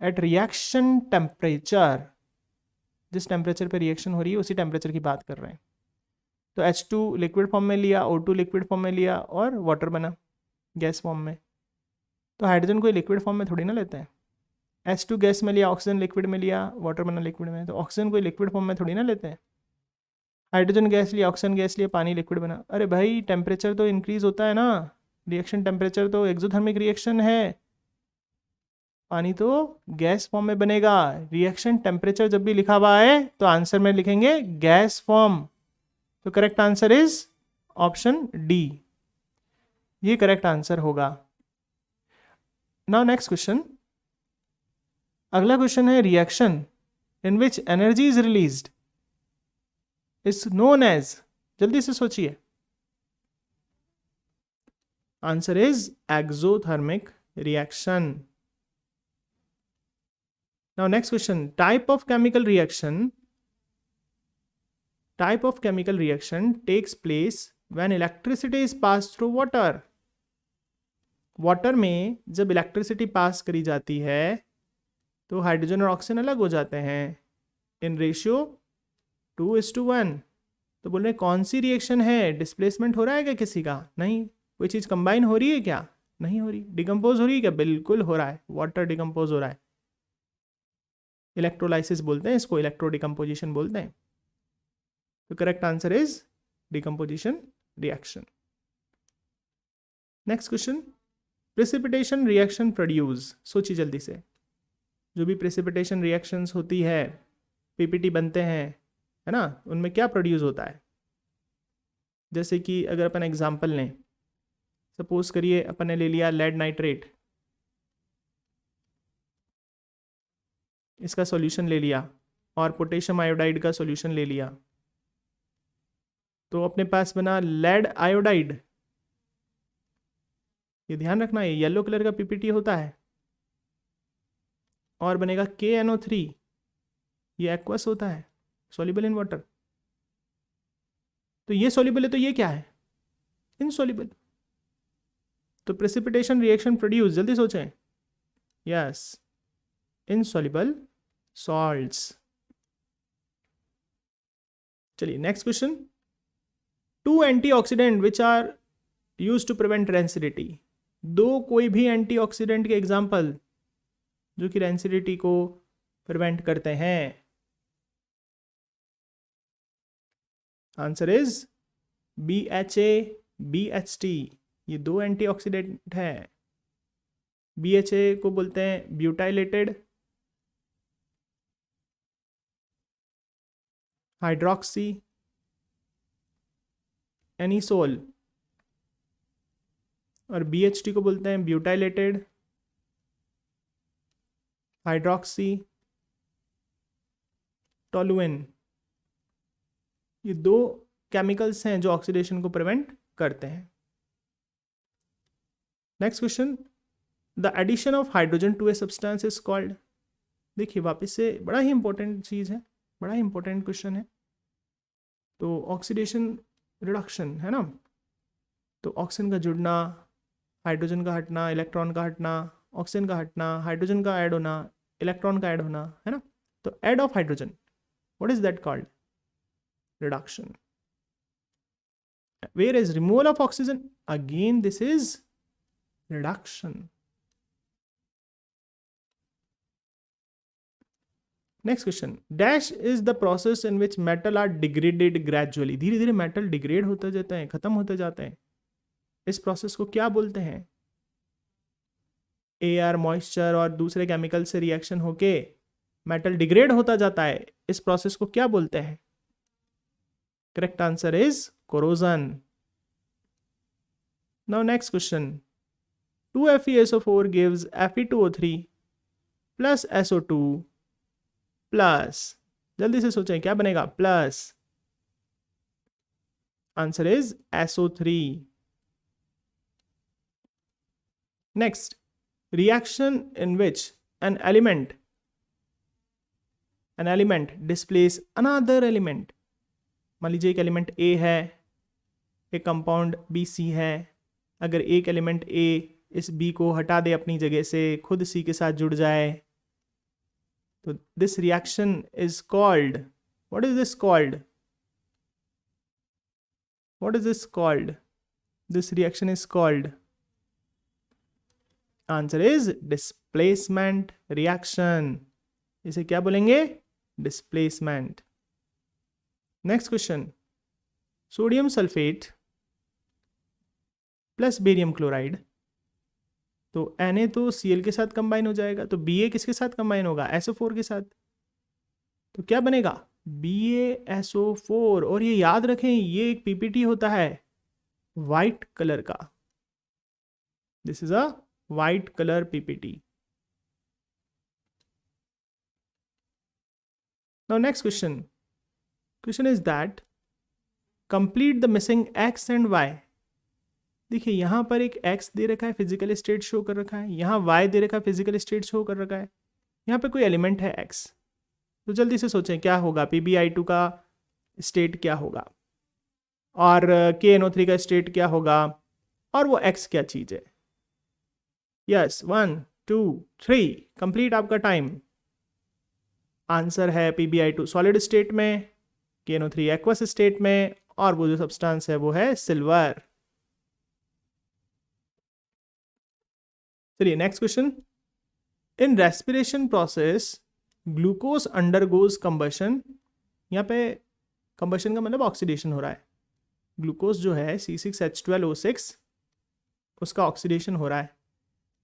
Speaker 1: at reaction temperature, जिस टेम्परेचर पे रिएक्शन हो रही है उसी टेम्परेचर की बात कर रहे हैं, तो H2 लिक्विड फॉर्म में लिया, O2 लिक्विड फॉर्म में लिया और वाटर बना गैस फॉर्म में। तो हाइड्रोजन कोई लिक्विड फॉर्म में थोड़ी ना लेते हैं। H2 गैस में लिया, ऑक्सीजन लिक्विड में लिया, वाटर बना लिक्विड में, तो ऑक्सीजन कोई लिक्विड फॉर्म में थोड़ी ना लेते हैं। हाइड्रोजन गैस लिया, ऑक्सीजन गैस लिया, पानी लिक्विड बना। अरे भाई टेम्परेचर तो इंक्रीज होता है ना, रिएक्शन टेम्परेचर तो एक्सोथर्मिक रिएक्शन है, पानी तो गैस फॉर्म में बनेगा। रिएक्शन टेम्परेचर जब भी लिखा हुआ है तो आंसर में लिखेंगे गैस फॉर्म। तो correct answer is option D, ये करेक्ट आंसर होगा। नाउ नेक्स्ट क्वेश्चन, अगला क्वेश्चन है reaction in which energy is released is known as, जल्दी से सोचिए, answer is exothermic reaction. Now next question, type of chemical reaction takes place when electricity is pass through water. Water में जब इलेक्ट्रिसिटी पास करी जाती है तो हाइड्रोजन और ऑक्सीजन अलग हो जाते हैं इन रेशियो 2:1। तो बोल रहे कौन सी रिएक्शन है, डिस्प्लेसमेंट हो रहा है क्या किसी का? नहीं। कोई चीज़ कंबाइन हो रही है क्या? नहीं हो रही। डिकम्पोज हो रही है क्या? बिल्कुल हो रहा है, वाटर डिकम्पोज हो रहा है। इलेक्ट्रोलाइसिस बोलते हैं इसको, इलेक्ट्रो डिकम्पोजिशन बोलते हैं। तो correct answer is decomposition reaction. Next question, precipitation reaction produce, सोचिए जल्दी से। जो भी प्रेसिपिटेशन रिएक्शंस होती है, पीपीटी बनते हैं, है ना, उनमें क्या प्रोड्यूस होता है? जैसे कि अगर अपन एग्जांपल लें, सपोज करिए अपन ने ले लिया लेड नाइट्रेट, इसका सॉल्यूशन ले लिया और पोटेशियम आयोडाइड का सॉल्यूशन ले लिया, तो अपने पास बना लेड आयोडाइड। ये ध्यान रखना, ये येलो कलर का पीपीटी होता है, और बनेगा KNO3, ये एक्वस होता है, सॉल्युबल इन वाटर। तो ये सॉल्युबल है, तो ये क्या है? इनसॉल्युबल। तो प्रेसिपिटेशन रिएक्शन प्रोड्यूस, जल्दी सोचें, यस, इनसॉल्युबल सॉल्ट्स। चलिए next question, 2 antioxidant which are used to prevent rancidity. 2 कोई भी एंटीऑक्सीडेंट के एग्जाम्पल जो कि रेंसिडिटी को प्रिवेंट करते हैं। आंसर इज BHA, BHT, ये 2 एंटीऑक्सीडेंट हैं। BHA को बोलते हैं ब्यूटाइलेटेड हाइड्रोक्सी एनिसोल, और BHT को बोलते हैं ब्यूटाइलेटेड हाइड्रोक्सी टोलुइन। ये 2 केमिकल्स हैं जो ऑक्सीडेशन को प्रिवेंट करते हैं। Next question, the addition of hydrogen to a substance is called. देखिए वापस से बड़ा ही इंपॉर्टेंट चीज़ है, बड़ा ही इंपॉर्टेंट क्वेश्चन है। तो ऑक्सीडेशन रिडक्शन है ना, तो ऑक्सीजन का जुड़ना, हाइड्रोजन का हटना, इलेक्ट्रॉन का हटना, ऑक्सीजन का हटना, हाइड्रोजन का ऐड होना, इलेक्ट्रॉन का ऐड होना, है ना। तो add of hydrogen, what is that called? Reduction. Where is removal of oxygen? Again this is reduction. Next question, dash is the process in which metal are degraded gradually. धीरे धीरे मेटल डिग्रेड होते जाते हैं, खत्म होते जाते हैं। इस प्रोसेस को क्या बोलते हैं? एयर, मॉइस्चर और दूसरे केमिकल से रिएक्शन होके मेटल डिग्रेड होता जाता है, इस प्रोसेस को क्या बोलते हैं? Correct answer is corrosion. Now next question, 2FeSO4 gives Fe2O3 plus SO2 plus, जल्दी से सोचें क्या बनेगा? Plus, answer is SO3. Next, reaction in which an element displace another element. मान लीजिए एक एलिमेंट A है, एक कंपाउंड BC है। अगर एक एलिमेंट A इस B को हटा दे अपनी जगह से, खुद C के साथ जुड़ जाए, तो this reaction is called, what is this called? What is this called? This reaction is called. Answer is displacement reaction. इसे क्या बोलेंगे? Displacement. Next question. Sodium sulphate plus barium chloride, तो Na तो Cl के साथ कंबाइन हो जाएगा, तो Ba किसके साथ कंबाइन होगा? SO4 के साथ। तो क्या बनेगा? BaSO4। और ये याद रखें, ये एक पीपीटी होता है वाइट कलर का। This is a white colour PPT. Now next question. Question is that complete the missing X and Y. देखिए यहां पर एक एक्स दे रखा है, फिजिकल स्टेट शो कर रखा है, यहां वाई दे रखा है, फिजिकल स्टेट शो कर रखा है, यहां पे कोई एलिमेंट है एक्स। तो जल्दी से सोचें क्या होगा, PbI2 का स्टेट क्या होगा और KNO3 का स्टेट क्या होगा और वो एक्स क्या चीज है। यस, 1 2 3 कंप्लीट आपका टाइम। आंसर है PbI2 सॉलिड स्टेट में, KNO3 एक्वस स्टेट में, और वो जो सब्सटेंस है वो है सिल्वर। चलिए next question. In respiration process glucose undergoes combustion. यहाँ पे कंबशन का मतलब ऑक्सीडेशन हो रहा है। ग्लूकोज जो है C6H12O6 उसका ऑक्सीडेशन हो रहा है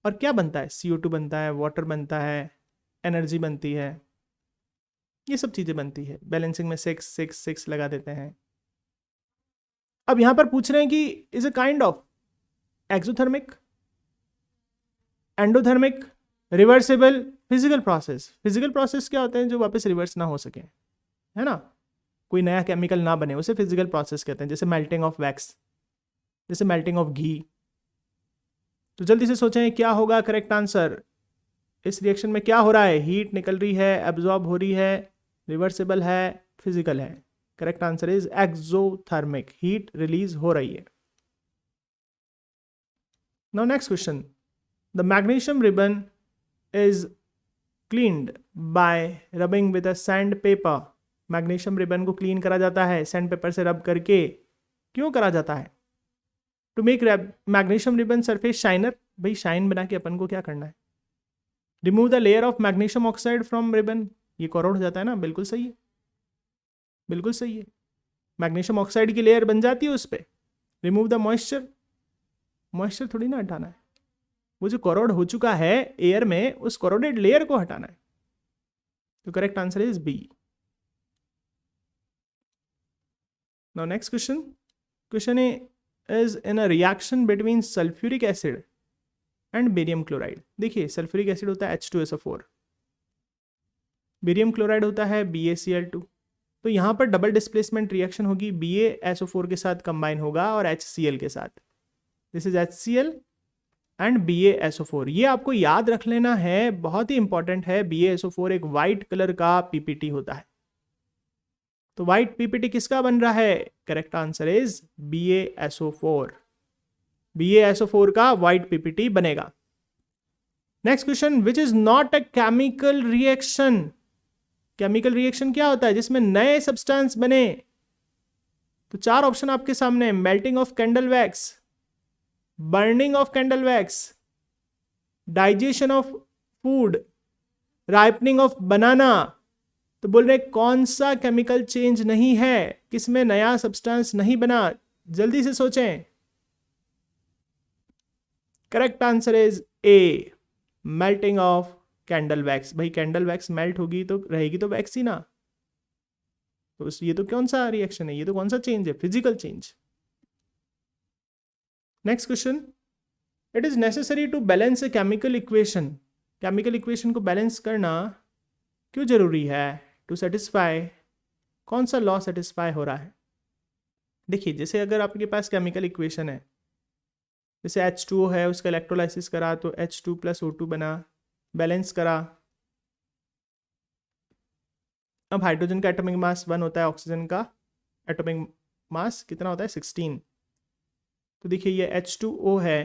Speaker 1: और क्या बनता है? CO2 बनता है, वाटर बनता है, एनर्जी बनती है, ये सब चीजें बनती है। बैलेंसिंग में 6 6 6 लगा देते हैं। अब यहां पर पूछ रहे हैं कि is a kind of exothermic, endothermic, reversible, physical process. Physical process क्या होते हैं? जो वापस रिवर्स ना हो सके, है ना, कोई नया केमिकल ना बने, उसे फिजिकल प्रोसेस कहते हैं। जैसे मेल्टिंग ऑफ वैक्स, जैसे मेल्टिंग ऑफ घी। तो जल्दी से सोचें क्या होगा करेक्ट आंसर। इस रिएक्शन में क्या हो रहा है? हीट निकल रही है, एब्जॉर्ब हो रही है, रिवर्सिबल है, फिजिकल है। Correct answer is exothermic, heat release हो रही है। Now next question. The magnesium ribbon is cleaned by rubbing with a sandpaper। Magnesium ribbon को क्लीन करा जाता है सैंड पेपर से रब करके। क्यों करा जाता है? To make magnesium ribbon surface shiner. भाई शाइन बना के अपन को क्या करना है? Remove the layer of magnesium oxide from ribbon. ये करोड़ हो जाता है ना, बिल्कुल सही है, बिल्कुल सही है। मैग्नीशियम ऑक्साइड की लेयर बन जाती है उस पर। रिमूव द मॉइस्चर, मॉइस्चर थोड़ी ना हटाना है, वो जो करोड हो चुका है एयर में उस करोडेड लेयर को हटाना है। तो correct answer is B. Now next question. Question is in a reaction between sulphuric acid and barium chloride. देखिए सल्फ्यूरिक एसिड होता है H2SO4, बेरियम क्लोराइड होता है BaCl2। तो यहां पर डबल डिस्प्लेसमेंट रिएक्शन होगी, BaSO4 के साथ कंबाइन होगा और HCl के साथ। This is HCl and BaSO4। ये आपको याद रख लेना है, बहुत ही इंपॉर्टेंट है। BaSO4 एक वाइट कलर का पीपीटी होता है। तो वाइट पीपीटी किसका बन रहा है? Correct answer is BaSO4। BaSO4 का वाइट पीपीटी बनेगा। Next question. Which is not a chemical reaction. Chemical reaction क्या होता है? जिसमें नए सब्सटेंस बने। तो चार ऑप्शन आपके सामने। Melting of candle wax, burning of candle wax, digestion of food, ripening of बनाना। तो बोल रहे कौन सा केमिकल चेंज नहीं है, किसमें नया सब्सटेंस नहीं बना? जल्दी से सोचें। Correct answer is a, melting of candle wax. भाई कैंडल वैक्स मेल्ट होगी तो रहेगी तो वैक्स ही ना। तो ये तो कौन सा रिएक्शन है? ये तो कौन सा चेंज है? Physical change. Next question. It is necessary to balance a chemical equation. Chemical equation को बैलेंस करना क्यों जरूरी है? टू सेटिस्फाई, कौन सा लॉ सेटिस्फाई हो रहा है? देखिए जैसे अगर आपके पास केमिकल इक्वेशन है, जैसे H2O है, उसका इलेक्ट्रोलाइसिस करा तो H2 + O2 बना, बैलेंस करा। अब हाइड्रोजन का एटॉमिक मास 1 होता है, ऑक्सीजन का एटॉमिक मास कितना होता है? 16। तो देखिए ये H2O है,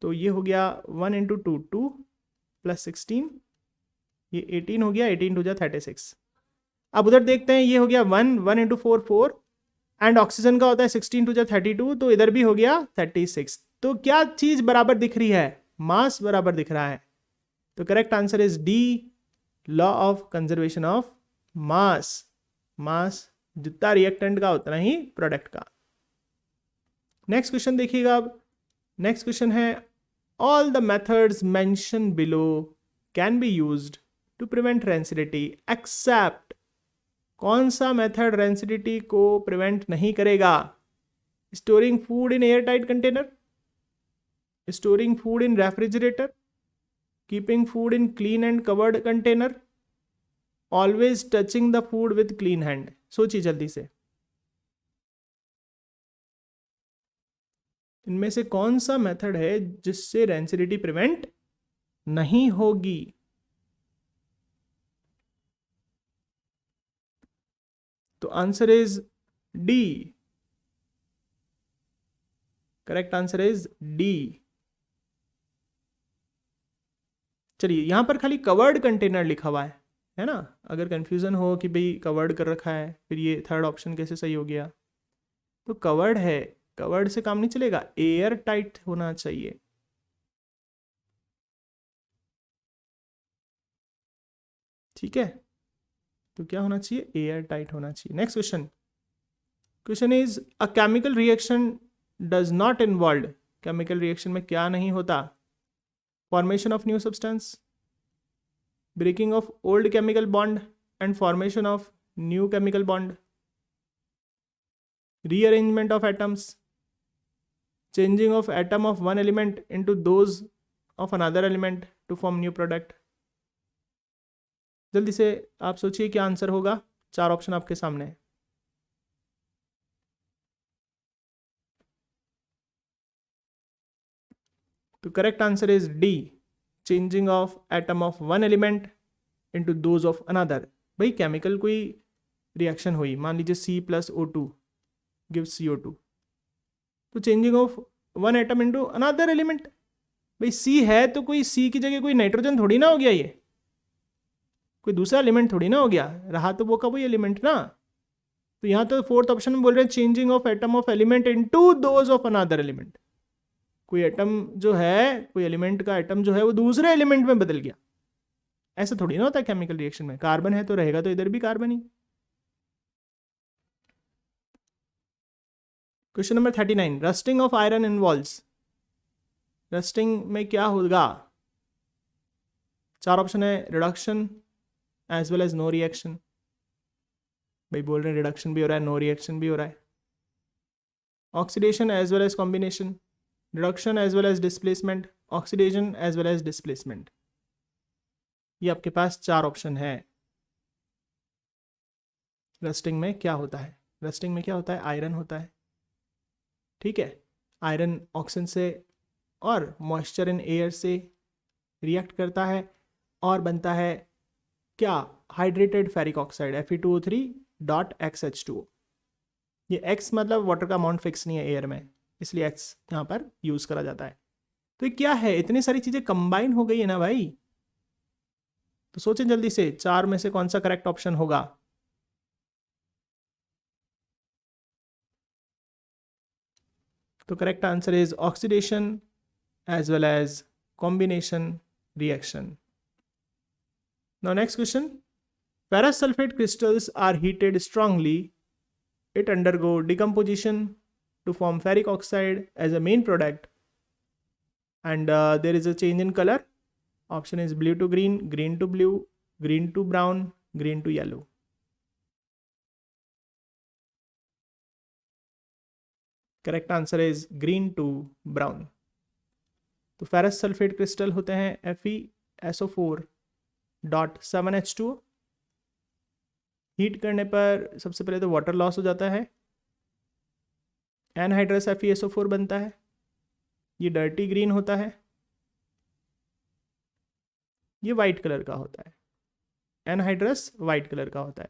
Speaker 1: तो ये हो गया 1 × 2 2 + 16, ये 18 हो गया, 18 हो जाए 36। अब उधर देखते हैं, ये हो गया 1 1 × 4 4 एंड ऑक्सीजन का होता है 16 टू 32, तो इधर भी हो गया 36। तो क्या चीज बराबर दिख रही है? मास बराबर दिख रहा है। तो correct answer is D, law of conservation of mass. Mass जितना रिएक्टेंट का उतना ही प्रोडक्ट का। नेक्स्ट क्वेश्चन देखिएगा अब। नेक्स्ट क्वेश्चन है all the methods mention below can be used to prevent rancidity except. कौन सा मेथड रेंसिडिटी को प्रिवेंट नहीं करेगा? Storing food in airtight container, storing food in refrigerator, keeping food in clean and covered container, always touching the food with clean hand. सोचिए जल्दी से, इनमें से कौन सा मेथड है जिससे रेंसिडिटी प्रिवेंट नहीं होगी? तो answer is D. Correct answer is D. चलिए, यहां पर खाली कवर्ड कंटेनर लिखा हुआ है ना। अगर कंफ्यूजन हो कि भाई कवर्ड कर रखा है, फिर ये थर्ड ऑप्शन कैसे सही हो गया? तो कवर्ड है, कवर्ड से काम नहीं चलेगा, एयर टाइट होना चाहिए। ठीक है, तो क्या होना चाहिए? एयर टाइट होना चाहिए। Next question. Question is a chemical reaction does not involve. Chemical reaction में क्या नहीं होता? Formation of new substance, breaking of old chemical bond and formation of new chemical bond, rearrangement of atoms, changing of atom of one element into those of another element to form new product। जल्दी से आप सोचिए क्या आंसर होगा। चार ऑप्शन आपके सामने है। तो correct answer is D, changing of atom of one element into those of another. भाई केमिकल कोई रिएक्शन हुई, मान लीजिए C+O2 gives CO2, तो changing of one atom into another element. भाई C है तो कोई C की जगह कोई नाइट्रोजन थोड़ी ना हो गया, ये कोई दूसरा एलिमेंट थोड़ी ना हो गया, रहा तो वो का वही एलिमेंट ना। तो यहाँ तो फोर्थ ऑप्शन में बोल रहे हैं changing of atom of element into those of another element. कोई एटम जो है, कोई एलिमेंट का एटम जो है वो दूसरे एलिमेंट में बदल गया। ऐसा थोड़ी ना होता है केमिकल रिएक्शन में। कार्बन है तो रहेगा तो इधर भी कार्बन ही। Question number 39, rusting of iron involves. Rusting में क्या होगा? चार ऑप्शन है, reduction as well as no reaction. भाई बोल रहे हैं रिडक्शन भी हो रहा है, नो रिएक्शन भी हो रहा है। Oxidation as well as combination, reduction as well as displacement, oxidation as well as displacement. ये आपके पास चार ऑप्शन है। रस्टिंग में क्या होता है? रस्टिंग में क्या होता है? आयरन होता है। ठीक है, आयरन ऑक्सीजन से और मॉइस्चर इन एयर से रिएक्ट करता है और बनता है क्या? Hydrated ferric oxide Fe2O3.XH2O। ये X मतलब वाटर का अमाउंट फिक्स नहीं है एयर में, इसलिए X यहाँ पर यूज करा जाता है। तो ये क्या है? इतनी सारी चीजें कंबाइन हो गई है ना भाई। तो सोचें जल्दी से, चार में से कौन सा करेक्ट ऑप्शन होगा? तो correct answer is oxidation as well as combination reaction. Now next question, ferrous sulfate crystals are heated strongly, it undergo decomposition to form ferric oxide as a main product, and there is a change in color. Option is blue to green, green to blue, green to brown, green to yellow। Correct answer is green to brown. तो फेरस सल्फेट क्रिस्टल होते हैं Fe SO4.7H2O। हीट करने पर सबसे पहले तो वाटर लॉस हो जाता है, एनहाइड्रस FeSO4 बनता है। ये डर्टी ग्रीन होता है, ये वाइट कलर का होता है। एनहाइड्रस वाइट कलर का होता है।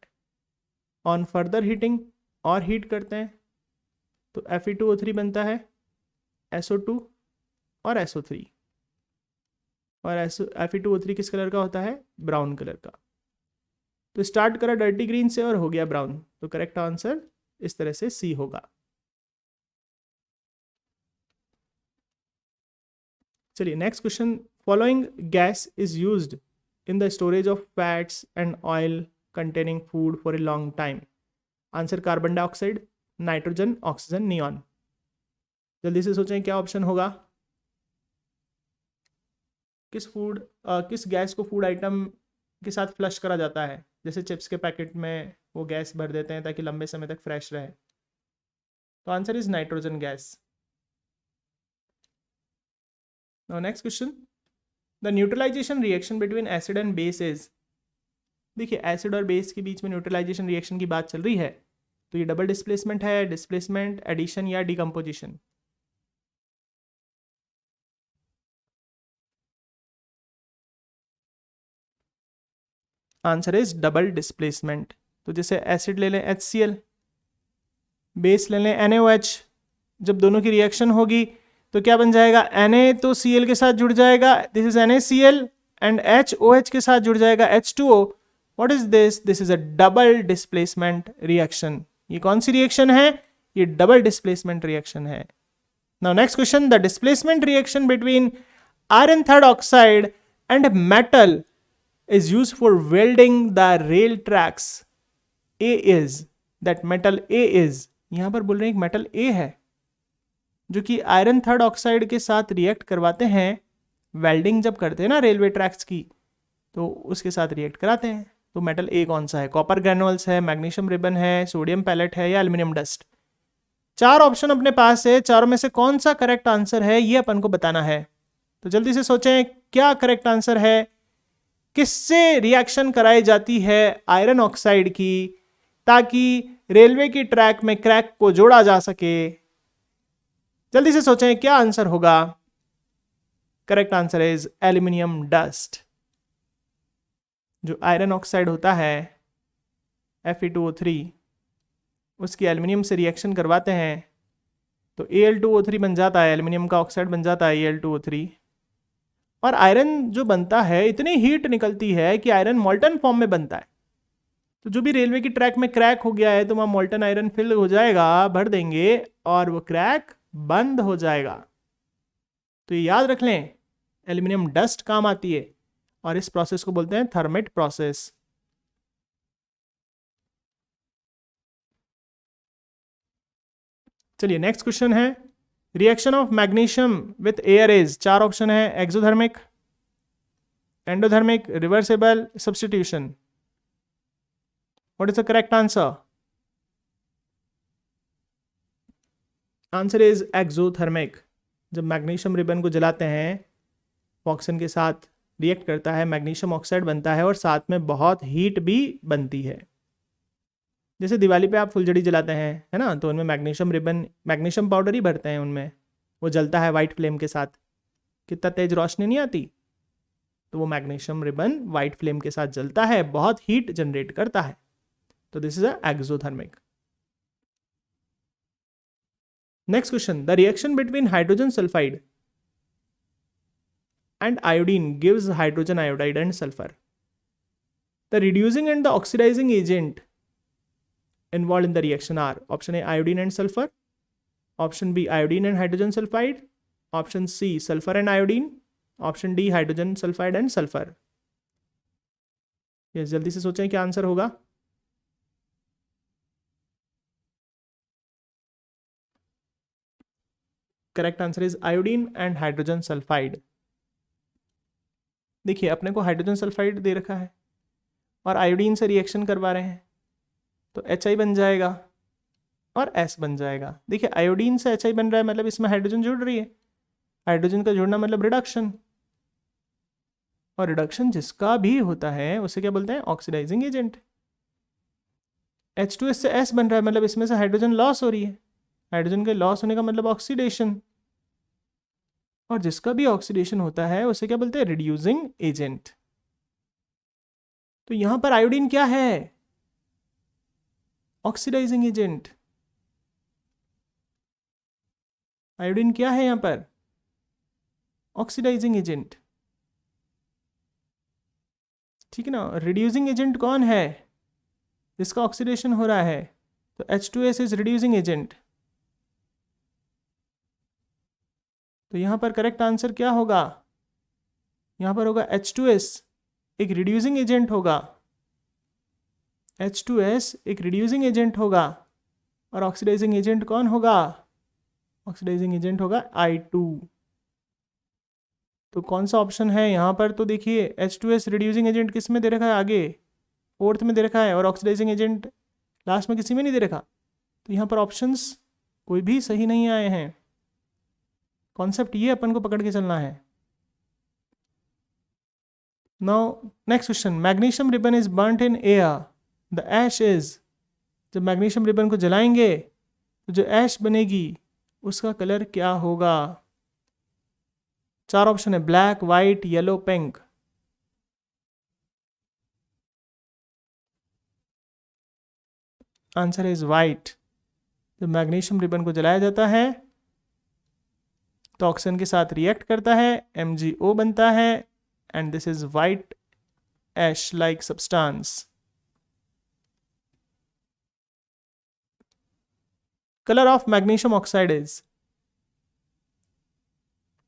Speaker 1: ऑन फर्दर हीटिंग, और हीट करते हैं तो Fe2O3 बनता है, SO2 और SO3। और Fe2O3 किस कलर का होता है? ब्राउन कलर का। तो स्टार्ट करा डर्टी ग्रीन से और हो गया ब्राउन। तो करेक्ट आंसर इस तरह से सी होगा। चलिए next question, following gas is used in the storage of fats and oil containing food for a long time. Answer carbon dioxide, nitrogen, oxygen, neon. जल्दी से सोचें क्या ऑप्शन होगा। किस गैस को फूड आइटम के साथ फ्लश करा जाता है, जैसे चिप्स के पैकेट में वो गैस भर देते हैं ताकि लंबे समय तक फ्रेश रहे। तो answer is nitrogen gas. Now next question, the neutralisation reaction between acid and base is. देखिए एसिड और बेस के बीच में न्यूट्रलाइजेशन रिएक्शन की बात चल रही है, तो ये डबल डिस्प्लेसमेंट है, डिस्प्लेसमेंट, एडिशन या decomposition. Answer is double displacement. तो जैसे एसिड ले लें HCl, बेस ले लें NaOH, जब दोनों की रिएक्शन होगी तो क्या बन जाएगा, Na तो Cl के साथ जुड़ जाएगा, this is NaCl, and HOH के साथ जुड़ जाएगा H2O। What is this? This is a double displacement reaction. ये कौन सी रिएक्शन है? ये डबल डिस्प्लेसमेंट रिएक्शन है। Now next question, the displacement reaction between iron third oxide and metal is used for welding the rail tracks. A is, that metal A is, यहां पर बोल रहे हैं कि मेटल A है जो कि आयरन थर्ड ऑक्साइड के साथ रिएक्ट करवाते हैं, वेल्डिंग जब करते हैं ना रेलवे ट्रैक्स की, तो उसके साथ रिएक्ट कराते हैं। तो मेटल A कौन सा है? कॉपर ग्रैनुअल्स है, मैग्नीशियम रिबन है, सोडियम पैलेट है या एल्यूमिनियम डस्ट। चार ऑप्शन अपने पास है, चारों में से कौन सा करेक्ट आंसर है ये अपन को बताना है। तो जल्दी से सोचें क्या करेक्ट आंसर है। किससे रिएक्शन कराई जाती है आयरन ऑक्साइड की ताकि रेलवे की ट्रैक में क्रैक को जोड़ा जा सके? जल्दी से सोचें क्या आंसर होगा। Correct answer is aluminium dust. जो आयरन ऑक्साइड होता है Fe2O3, उसकी एल्यूमिनियम से रिएक्शन करवाते हैं तो Al2O3 बन जाता है, एल्यूमिनियम का ऑक्साइड बन जाता है Al2O3। और आयरन जो बनता है इतनी हीट निकलती है कि आयरन मॉल्टन फॉर्म में बनता है। तो जो भी रेलवे की ट्रैक में क्रैक हो गया है तो वहां मॉल्टन आयरन फिल हो जाएगा, भर देंगे और वो क्रैक बंद हो जाएगा। तो ये याद रख लें, एल्यूमिनियम डस्ट काम आती है और इस प्रोसेस को बोलते हैं थर्मेट प्रोसेस। चलिए नेक्स्ट क्वेश्चन है, reaction of magnesium with air is. चार ऑप्शन है, exothermic, endothermic, reversible, substitution. What is the correct answer? Answer is exothermic. जब मैग्नीशियम रिबन को जलाते हैं, ऑक्सीजन के साथ रिएक्ट करता है, मैग्नीशियम ऑक्साइड बनता है और साथ में बहुत हीट भी बनती है। जैसे दिवाली पे आप फुलझड़ी जलाते हैं, है ना, तो उनमें मैग्नीशियम रिबन, मैग्नीशियम पाउडर ही भरते हैं उनमें, वो जलता है वाइट फ्लेम के साथ, कितना तेज रोशनी नहीं आती, तो वो मैग्नीशियम रिबन वाइट फ्लेम के साथ जलता है, बहुत हीट जनरेट करता है। तो this is a exothermic. Next question, the reaction between hydrogen sulphide and iodine gives hydrogen iodide and sulphur. The reducing and the oxidising agent involved in the reaction are option A iodine and sulfur, option B iodine and hydrogen sulfide, option C sulfur and iodine, option D hydrogen sulfide and sulfur। yes, जल्दी से सोचें क्या आंसर होगा। Correct answer is iodine and hydrogen sulphide. देखिए अपने को हाइड्रोजन सल्फाइड दे रखा है और आयोडीन से रिएक्शन करवा रहे हैं, तो HI बन जाएगा और S बन जाएगा। देखिए आयोडीन से HI बन रहा है मतलब इसमें हाइड्रोजन जुड़ रही है, हाइड्रोजन का जुड़ना मतलब रिडक्शन, और रिडक्शन जिसका भी होता है उसे क्या बोलते हैं? Oxidising agent. H2S से S बन रहा है मतलब इसमें से हाइड्रोजन लॉस हो रही है, हाइड्रोजन के लॉस होने का मतलब ऑक्सीडेशन, और जिसका भी ऑक्सीडेशन होता है उसे क्या बोलते हैं? Reducing agent. तो यहां पर आयोडीन क्या है? Oxidising agent. आयोडीन क्या है यहां पर? ऑक्सीडाइजिंग एजेंट, ठीक है ना। रिड्यूसिंग एजेंट कौन है? जिसका ऑक्सीडेशन हो रहा है, तो H2S इज रिड्यूसिंग एजेंट। तो यहाँ पर करेक्ट आंसर क्या होगा? यहाँ पर होगा H2S एक रिड्यूसिंग एजेंट होगा। H2S एक रिड्यूसिंग एजेंट होगा। और ऑक्सीडाइजिंग एजेंट कौन होगा? ऑक्सीडाइजिंग एजेंट होगा I2। तो कौन सा ऑप्शन है यहाँ पर? तो देखिए H2S रिड्यूसिंग एजेंट किस में दे रखा है? आगे 4th में दे रखा है, और ऑक्सीडाइजिंग एजेंट लास्ट में किसी में नहीं दे रखा। तो यहाँ पर ऑप्शंस कोई भी सही नहीं आए हैं। कॉन्सेप्ट ये अपन को पकड़ के चलना है। Now next question, magnesium ribbon is burnt in air, the ash is. जब मैग्नीशियम रिबन को जलाएंगे तो जो ऐश बनेगी उसका कलर क्या होगा? 4 ऑप्शन है, black, white, yellow, pink. Answer is white. जब मैग्नीशियम रिबन को जलाया जाता है तो ऑक्सीजन के साथ रिएक्ट करता है, MgO बनता है, and this is white ash like substance. Colour of magnesium oxide is.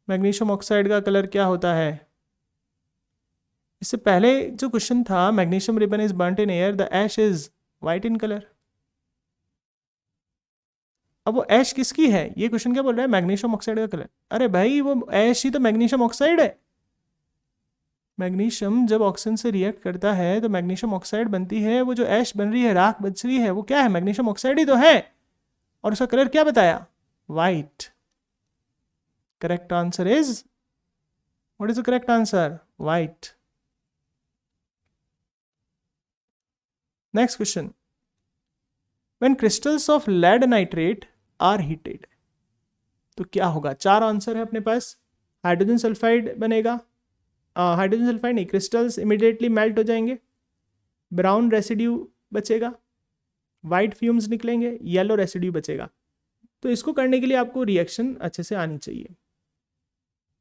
Speaker 1: Magnesium oxide का कलर क्या होता है? इससे पहले जो क्वेश्चन था, magnesium ribbon is burnt in air, the ash is white in colour. अब वो ऐश किसकी है? ये क्वेश्चन क्या बोल रहा है? मैग्नीशियम ऑक्साइड का कलर। अरे भाई वो ऐश ही तो मैग्नीशियम ऑक्साइड है। मैग्नीशियम जब ऑक्सीजन से रिएक्ट करता है तो मैग्नीशियम ऑक्साइड बनती है। वो जो ऐश बन रही है, राख बच रही है, वो क्या है? मैग्नीशियम ऑक्साइड ही तो है। और उसका कलर क्या बताया? White. Correct answer is, what is the correct answer? White. Next question, when crystals of lead nitrate are heated, तो क्या होगा? 4 आंसर है अपने पास। हाइड्रोजन सल्फाइड बनेगा, हाइड्रोजन सल्फाइड नहीं, क्रिस्टल्स इमिडिएटली मेल्ट हो जाएंगे, ब्राउन रेसिड्यू बचेगा, वाइट फ्यूम्स निकलेंगे, येलो रेसिड्यू बचेगा। तो इसको करने के लिए आपको रिएक्शन अच्छे से आनी चाहिए।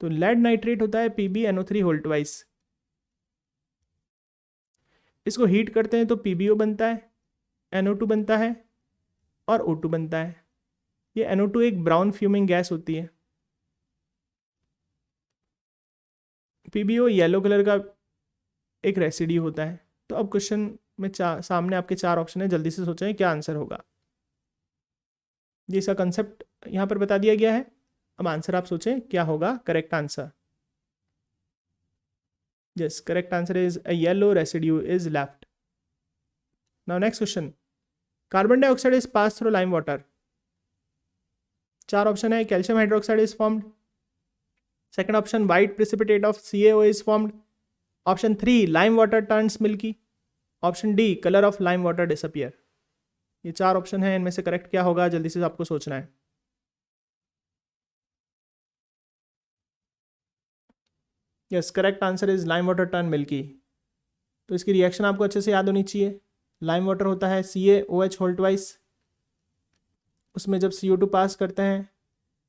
Speaker 1: तो लेड नाइट्रेट होता है PbNO3 होल ट्वाइस। इसको हीट करते हैं तो PbO बनता है, NO2 बनता है और O2 बनता है। ये NO2 एक ब्राउन फ्यूमिंग गैस होती है। PbO येलो कलर का एक रेसिड्यू होता है। तो अब क्वेश्चन में सामने आपके 4 ऑप्शन है, जल्दी से सोचें क्या आंसर होगा। ये इसका कंसेप्ट यहाँ पर बता दिया गया है। अब आंसर आप सोचें क्या होगा correct answer. Yes, correct answer is a yellow residue is left. Now next question, carbon dioxide is pass through lime water. 4 option है, calcium hydroxide is formed. Second option, white precipitate of CaO is formed. Option 3, lime water turns milky. Option D, colour of lime water disappear. ये 4 ऑप्शन है, इनमें से करेक्ट क्या होगा? जल्दी से आपको सोचना है। Yes, correct answer is lime water turn milky. तो इसकी रिएक्शन आपको अच्छे से याद होनी चाहिए। लाइम वाटर होता है CaOH होल ट्वाइस। उसमें जब CO2 पास करते हैं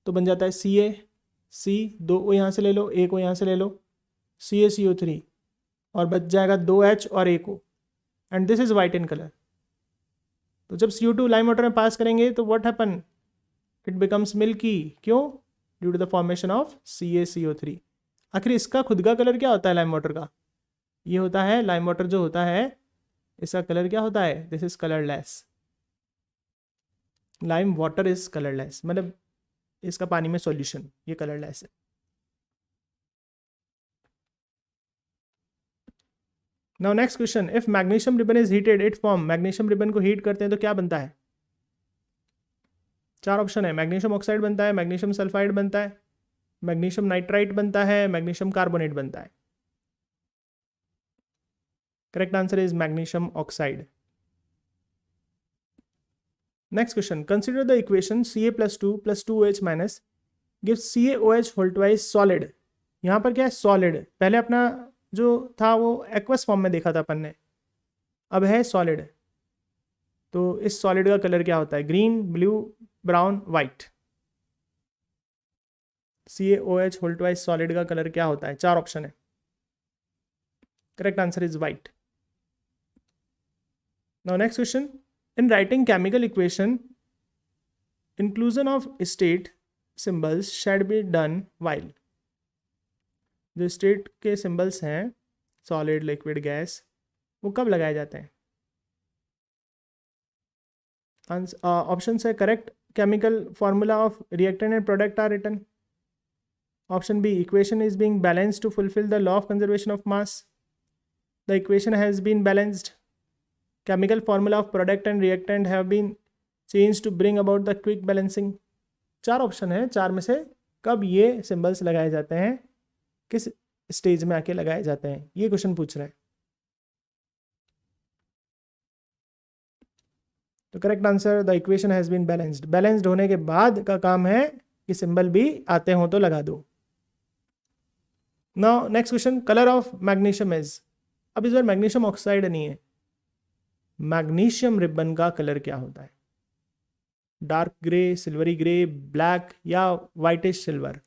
Speaker 1: तो बन जाता है CaC, 2 O यहाँ से ले लो, 1 O यहाँ से ले लो, CaCO3, और बच जाएगा 2H और 1 O, and this is white in colour. तो जब CO2 लाइम वाटर में पास करेंगे तो what happen? It becomes milky. क्यों? Due to the formation of CaCO3। आखिर इसका खुद का कलर क्या होता है लाइम वाटर का? ये होता है, लाइम वाटर जो होता है इसका कलर क्या होता है? This is colourless. Lime water is colourless, मतलब इसका पानी में सॉल्यूशन ये कलरलेस है। Now next question, if magnesium ribbon is heated it form. Magnesium ribbon को हीट करते हैं तो क्या बनता है? 4 ऑप्शन है, मैग्नीशियम ऑक्साइड बनता है, मैग्नीशियम सल्फाइड बनता है, मैग्नीशियम नाइट्राइट बनता है, मैग्नीशियम कार्बोनेट बनता है। Correct answer is magnesium oxide. Next question, consider the equation Ca+2 + 2OH minus gives CaOH whole twice solid. यहाँ पर क्या है? सॉलिड। पहले अपना जो था वो एक्वस फॉर्म में देखा था अपन ने, अब है सॉलिड। तो इस सॉलिड का कलर क्या होता है? Green, blue, brown, white. CaOH whole twice solid का कलर क्या होता है? 4 ऑप्शन है। Correct answer is white. Now next question, in writing chemical equation inclusion of state symbols shall be done while. जो स्टेट के सिंबल्स हैं सॉलिड, लिक्विड, गैस, वो कब लगाए जाते हैं? ऑप्शन है correct chemical formula of reactant and product are written. Option B equation is being balanced to fulfil the law of conservation of mass. The equation has been balanced. Chemical formula of product and reactant have been change to bring about the quick balancing. 4 option है, 4 में से कब ये सिंबल्स लगाए जाते हैं, किस स्टेज में आके लगाए जाते हैं, ये क्वेश्चन पूछ रहा है। तो correct answer the equation has been balanced. Balanced होने के बाद का काम है कि सिंबल भी आते हो तो लगा दो। Now next question, colour of magnesium is. अब इस बार मैग्नीशियम ऑक्साइड नहीं है, मैग्नीशियम रिबन का कलर क्या होता है? Dark grey, silvery grey, black या whitish silver?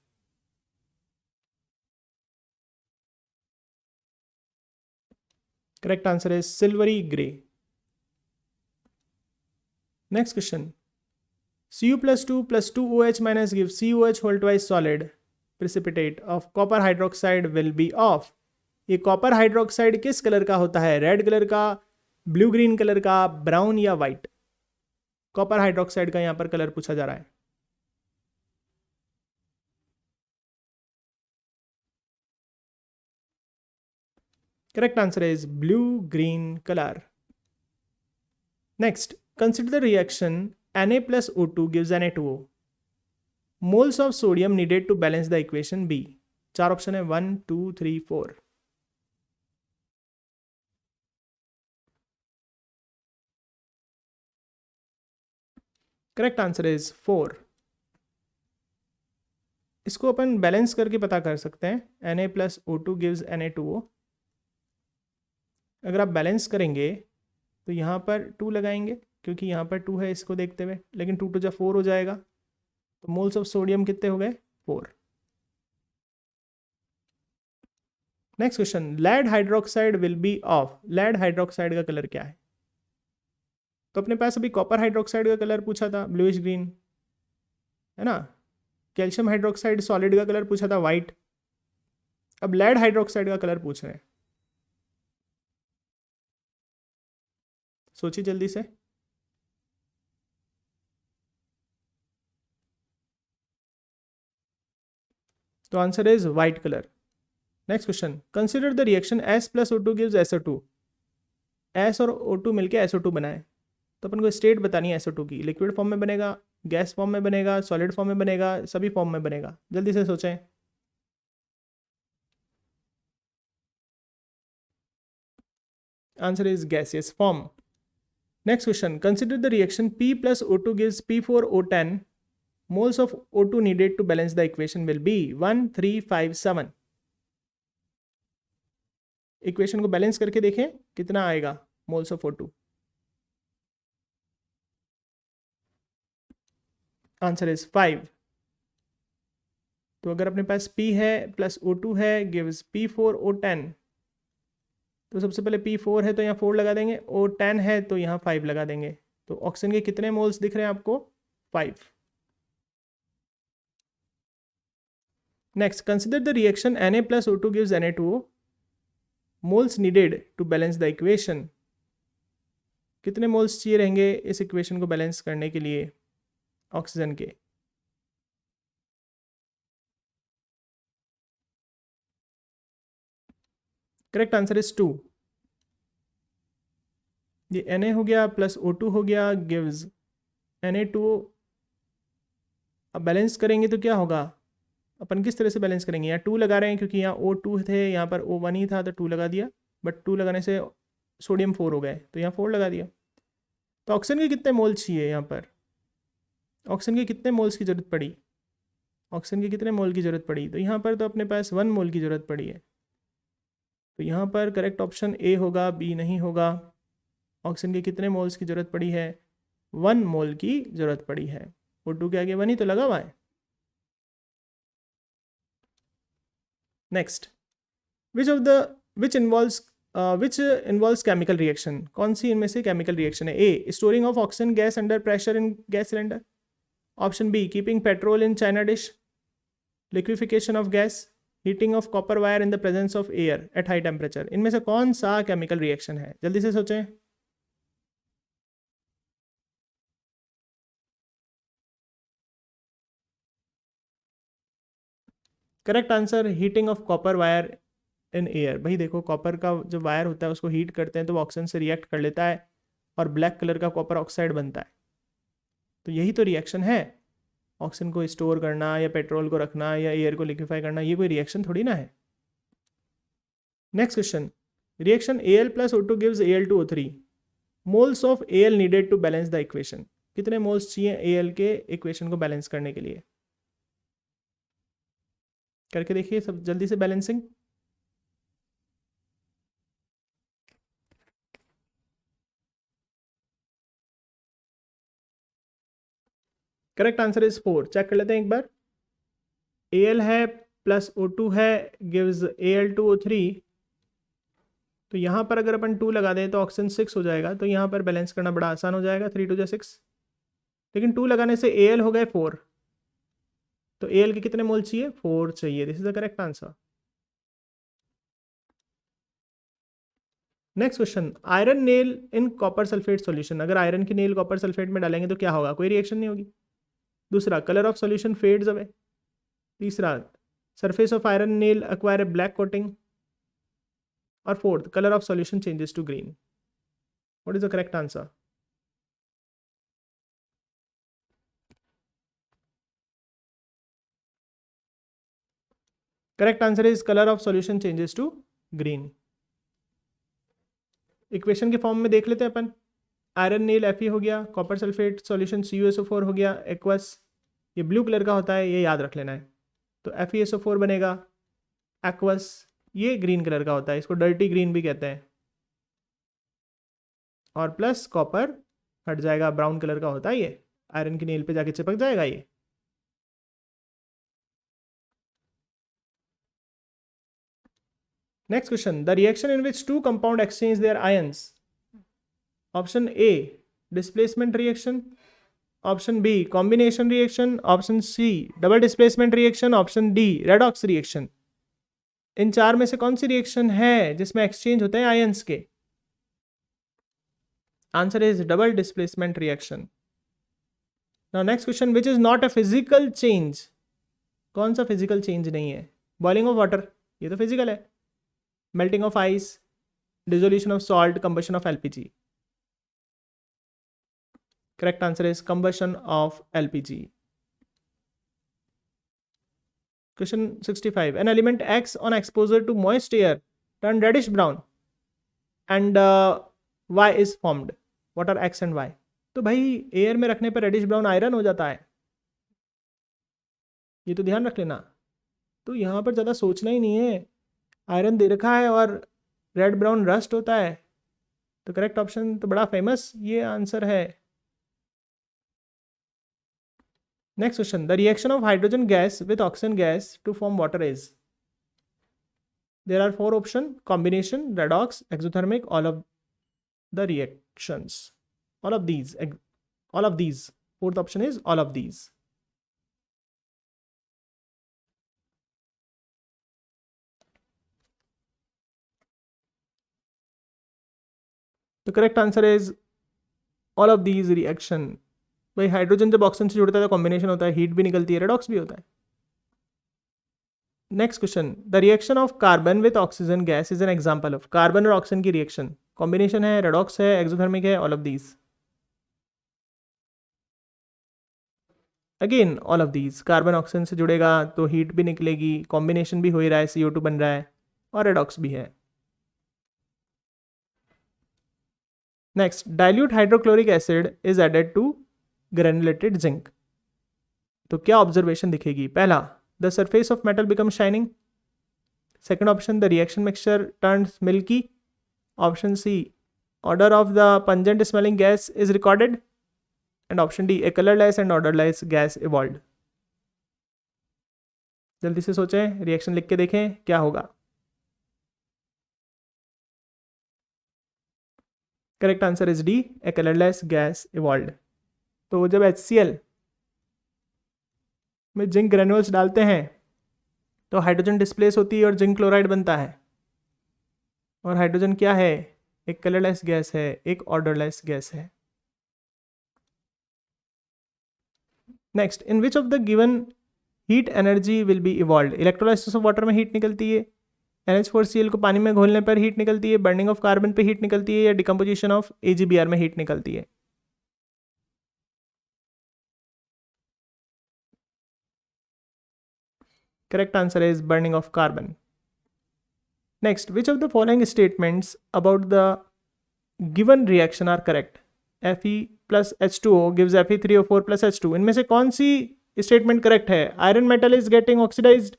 Speaker 1: Correct answer is silvery grey. Next question, Cu plus 2 plus 2OH minus gives COH whole twice solid precipitate of copper hydroxide will be of। ये कॉपर हाइड्रोक्साइड किस कलर का होता है? रेड कलर का, ब्लू ग्रीन कलर का, ब्राउन या वाइट? कॉपर हाइड्रोक्साइड का यहां पर कलर पूछा जा रहा है। Correct answer is blue green colour. Next, consider the reaction Na plus O2 gives Na2O. Moles of sodium needed to balance the equation B। 4 option है, 1 2 3 4। Correct answer is 4। इसको अपन बैलेंस करके पता कर सकते हैं। Na plus O2 gives Na2O। अगर आप बैलेंस करेंगे तो यहाँ पर 2 लगाएंगे, क्योंकि यहाँ पर 2 है इसको देखते हुए, लेकिन 2 2 4 हो जाएगा। तो मोल्स ऑफ सोडियम कितने हो गए? 4। Next question, lead hydroxide will be of. Lead hydroxide का कलर क्या है? तो अपने पास अभी कॉपर हाइड्रोक्साइड का कलर पूछा था, ब्लूइश ग्रीन, है ना। कैल्शियम हाइड्रोक्साइड सॉलिड का कलर पूछा था, वाइट। अब लेड हाइड्रोक्साइड का कलर पूछ रहे हैं, सोचिए जल्दी से। तो answer is white colour. Next question, consider the reaction S plus O2 gives SO2। S और O2 मिलके SO2 बनाए। तो अपन को स्टेट बतानी है SO2 की। लिक्विड फॉर्म में बनेगा, गैस फॉर्म में बनेगा, सॉलिड फॉर्म में बनेगा, सभी फॉर्म में बनेगा? जल्दी से सोचें। Answer is gaseous form. Next question, consider the reaction P plus O2 gives P4O10। moles of O2 needed to balance the equation will be 1 3 5 7। Equation को बैलेंस करके देखें कितना आएगा moles of O2। Answer is 5। तो अगर अपने पास P है प्लस O2 है गिव्स P4O10, तो सबसे पहले P4 है तो यहाँ 4 लगा देंगे, O10 है तो यहाँ 5 लगा देंगे। तो ऑक्सीजन के कितने मोल्स दिख रहे हैं आपको? 5। Next, consider the reaction Na plus O2 gives Na2O। Moles needed to balance the equation. कितने मोल्स चाहिए रहेंगे इस इक्वेशन को बैलेंस करने के लिए ऑक्सीजन के? Correct answer is 2। ये Na हो गया प्लस O2 हो गया गिव्स Na2O। अब बैलेंस करेंगे तो क्या होगा? अपन किस तरह से बैलेंस करेंगे? यहाँ 2 लगा रहे हैं क्योंकि यहाँ O2 थे, यहाँ पर O1 ही था तो 2 लगा दिया, बट 2 लगाने से सोडियम 4 हो गए तो यहाँ 4 लगा दिया। तो ऑक्सीजन के कितने मोल चाहिए? यहाँ पर ऑक्सीजन के कितने मोल्स की ज़रूरत पड़ी? ऑक्सीजन के कितने मोल की ज़रूरत पड़ी? तो यहाँ पर तो अपने पास 1 मोल की ज़रूरत पड़ी है। तो यहाँ पर करेक्ट ऑप्शन A होगा, B नहीं होगा। ऑक्सीजन के कितने मोल्स की ज़रूरत पड़ी है? 1 मोल की ज़रूरत पड़ी है। O2 के आगे 1 ही तो लगा हुआ है। Next, which involves which involves chemical reaction, कौन सी इनमें से केमिकल रिएक्शन है? A, storing of oxygen gas under pressure in gas cylinder. Option B, keeping petrol in china dish. Liquefaction of gas. Heating of copper wire in the presence of air at high temperature. इनमें से कौन सा केमिकल रिएक्शन है? जल्दी से सोचें। Correct answer, heating of copper wire in air. भाई देखो, कॉपर का जो वायर होता है उसको हीट करते हैं तो वो ऑक्सीजन से रिएक्ट कर लेता है और ब्लैक कलर का कॉपर ऑक्साइड बनता है। तो यही तो रिएक्शन है। ऑक्सीजन को स्टोर करना या पेट्रोल को रखना या एयर को लिक्विफाई करना, ये कोई रिएक्शन थोड़ी ना है। Next question, reaction Al plus O2 gives Al2O3। Moles of Al needed to balance the equation. कितने मोल्स चाहिए Al के इक्वेशन को बैलेंस करने के लिए? करके देखिए सब जल्दी से balancing. Correct answer is 4। Check कर लेते हैं एक बार। Al है प्लस O2 है, गिव्स Al2O3। तो यहाँ पर अगर अपन 2 लगा दें तो ऑक्सीजन 6 हो जाएगा, तो यहाँ पर बैलेंस करना बड़ा आसान हो जाएगा, 3 2 6। लेकिन 2 लगाने से Al हो गए 4, तो Al के कितने मोल चाहिए? 4 चाहिए। This is the correct answer. Next question, iron nail in copper sulphate solution. अगर आयरन की नेल कॉपर सल्फेट में डालेंगे तो क्या होगा? कोई रिएक्शन नहीं होगी। दूसरा, colour of solution fades away. तीसरा, surface of iron nail acquire a black coating. और fourth, colour of solution changes to green. What is the correct answer? Correct answer is colour of solution changes to green. Equation के फॉर्म में देख लेते हैं अपन। आयरन नील Fe हो गया, कॉपर सल्फेट सॉल्यूशन CuSO4 हो गया एक्वस, ये ब्लू कलर का होता है, ये याद रख लेना है। तो FeSO4 बनेगा। एक्वस ये ग्रीन कलर का होता है, इसको डर्टी ग्रीन भी कहते हैं। और प्लस कॉपर हट जाएगा, ब्राउन कलर का होता है, ये आयरन की नील पे जाके चिपक जाएगा ये। Next question, the reaction in which two compound exchange their ions. Option A, displacement reaction. Option B, combination reaction. Option C, double displacement reaction. Option D, redox reaction. इन चार में से कौन सी रिएक्शन है जिसमें एक्सचेंज होते हैं आयंस के? Answer is double displacement reaction. Now next question, which is not a physical change. कौन सा फिजिकल चेंज नहीं है? बॉइलिंग ऑफ वाटर, ये तो फिजिकल है। Melting of ice, dissolution of salt, combustion of LPG। Correct answer is combustion of LPG. Question 65. An element X on exposure to moist air turn reddish brown and Y is formed. What are X and Y? तो भाई एयर में रखने पर रेडिश ब्राउन आयरन हो जाता है, ये तो ध्यान रख लेना। तो यहाँ पर ज़्यादा सोचना ही नहीं है, आयरन दे रखा है और रेड ब्राउन रस्ट होता है। तो करेक्ट ऑप्शन तो बड़ा फेमस ये आंसर है। Next question, the reaction of hydrogen gas with oxygen gas to form water is? There are 4 options: combination, redox, exothermic, all of the reactions. All of these. Fourth option is all of these. The correct answer is all of these reaction. भाई हाइड्रोजन जब ऑक्सीजन से जुड़ता है तो कॉम्बिनेशन होता है, हीट भी निकलती है, रेडॉक्स भी होता है। Next question, the reaction of carbon with oxygen gas is an example of. Carbon और ऑक्सीजन की रिएक्शन, कॉम्बिनेशन है, रेडॉक्स है, एक्सोथर्मिक है, all of these. Again all of these. Carbon oxygen से जुड़ेगा तो हीट भी निकलेगी, कॉम्बिनेशन भी हो ही रहा है, CO2 बन रहा है, और रेडॉक्स भी है। Next, dilute hydrochloric acid is added to granulated zinc. तो क्या ऑब्जर्वेशन दिखेगी? पहला, the surface of metal become shining. Second option, the reaction mixture turns milky. Option C, odour of the pungent smelling gas is recorded. And option D, a colourless and odourless gas evolved. जल्दी से सोचें, रिएक्शन लिख के देखें क्या होगा। Correct answer is D, a colourless gas evolved. तो जब HCl में जिंक ग्रेन्यूल्स डालते हैं तो हाइड्रोजन डिस्प्लेस होती है और जिंक क्लोराइड बनता है। और हाइड्रोजन क्या है? एक कलरलेस गैस है, एक ऑर्डरलेस गैस है। Next, in which of the given heat energy will be evolved? Electrolysis of water में हीट निकलती है, NH4Cl को पानी में घोलने पर हीट निकलती है, बर्निंग ऑफ कार्बन पे हीट निकलती है, या डिकम्पोजिशन ऑफ AgBr में हीट निकलती है? Correct answer is burning of carbon. Next, which of the following statements about the given reaction are correct? Fe plus H2O gives Fe3O4 plus H2. इनमें से कौन सी स्टेटमेंट करेक्ट है? Iron metal is getting oxidised,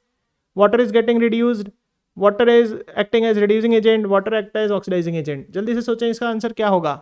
Speaker 1: water is getting reduced, water is acting as reducing agent, water act as oxidising agent. जल्दी से सोचें इसका आंसर क्या होगा।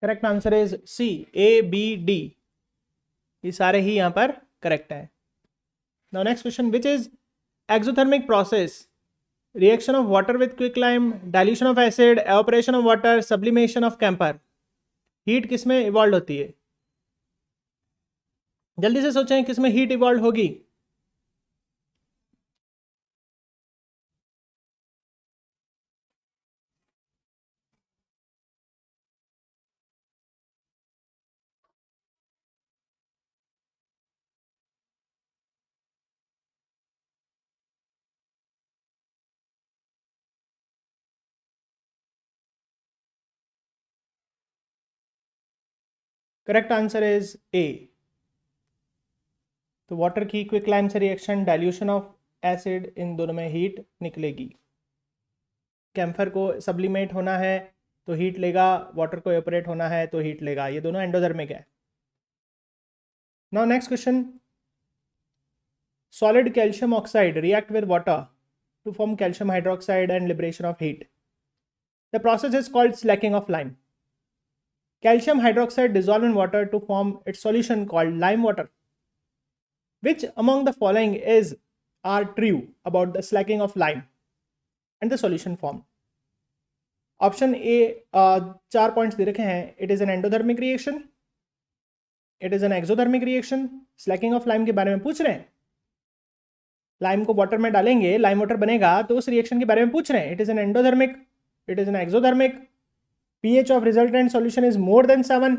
Speaker 1: Correct answer is C, ABD। ये सारे ही यहाँ पर करेक्ट है। Now next question, which is exothermic process? Reaction of water with quicklime, dilution of acid, evaporation of water, sublimation of camphor. Heat किसमें इवॉल्व होती है? जल्दी से सोचें किसमें हीट इवॉल्व होगी। Correct answer is a. तो वाटर की क्विकलाइम से रिएक्शन, डाइल्यूशन ऑफ एसिड, इन दोनों में हीट निकलेगी। कैम्फर को सब्लिमेट होना है तो हीट लेगा, वाटर को एवपोरेट होना है तो हीट लेगा। ये दोनों एंडोथर्मिक है। Now next question, solid calcium oxide react with water to form calcium hydroxide and liberation of heat. The process is called slaking of lime. Calcium hydroxide dissolved in water to form its solution called lime water. Which among the following are true about the slacking of lime and the solution formed? Option A, 4 points दे रखे हैं। It is an endothermic reaction, it is an exothermic reaction। Slacking of lime के बारे में पूछ रहे हैं। लाइम को वाटर में डालेंगे, लाइम वाटर बनेगा, तो उस रिएक्शन के बारे में पूछ रहे हैं। It is an endothermic, it is an exothermic, pH of resultant solution is more than 7,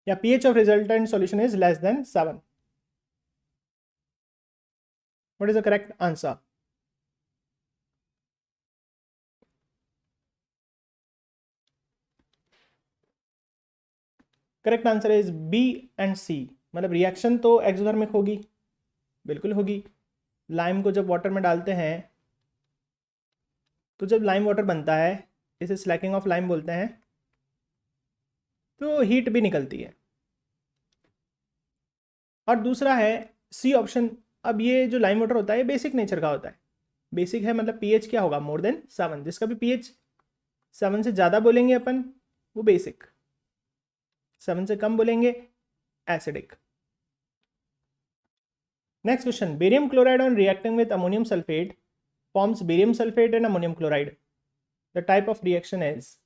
Speaker 1: या pH of resultant solution is less than 7. What is the correct answer? Correct answer is B and C। मतलब रिएक्शन तो एक्सोथर्मिक होगी, बिल्कुल होगी। लाइम को जब वाटर में डालते हैं तो जब लाइम वाटर बनता है इसे स्लैकिंग ऑफ लाइम बोलते हैं, तो हीट भी निकलती है। और दूसरा है सी ऑप्शन। अब ये जो लाइम वाटर होता है ये बेसिक नेचर का होता है। बेसिक है मतलब पीएच क्या होगा, मोर देन 7। जिसका भी पीएच 7 से ज़्यादा बोलेंगे अपन वो बेसिक, 7 से कम बोलेंगे acidic. Next question, barium chloride on reacting with ammonium sulphate forms barium sulphate and ammonium chloride. The type of reaction is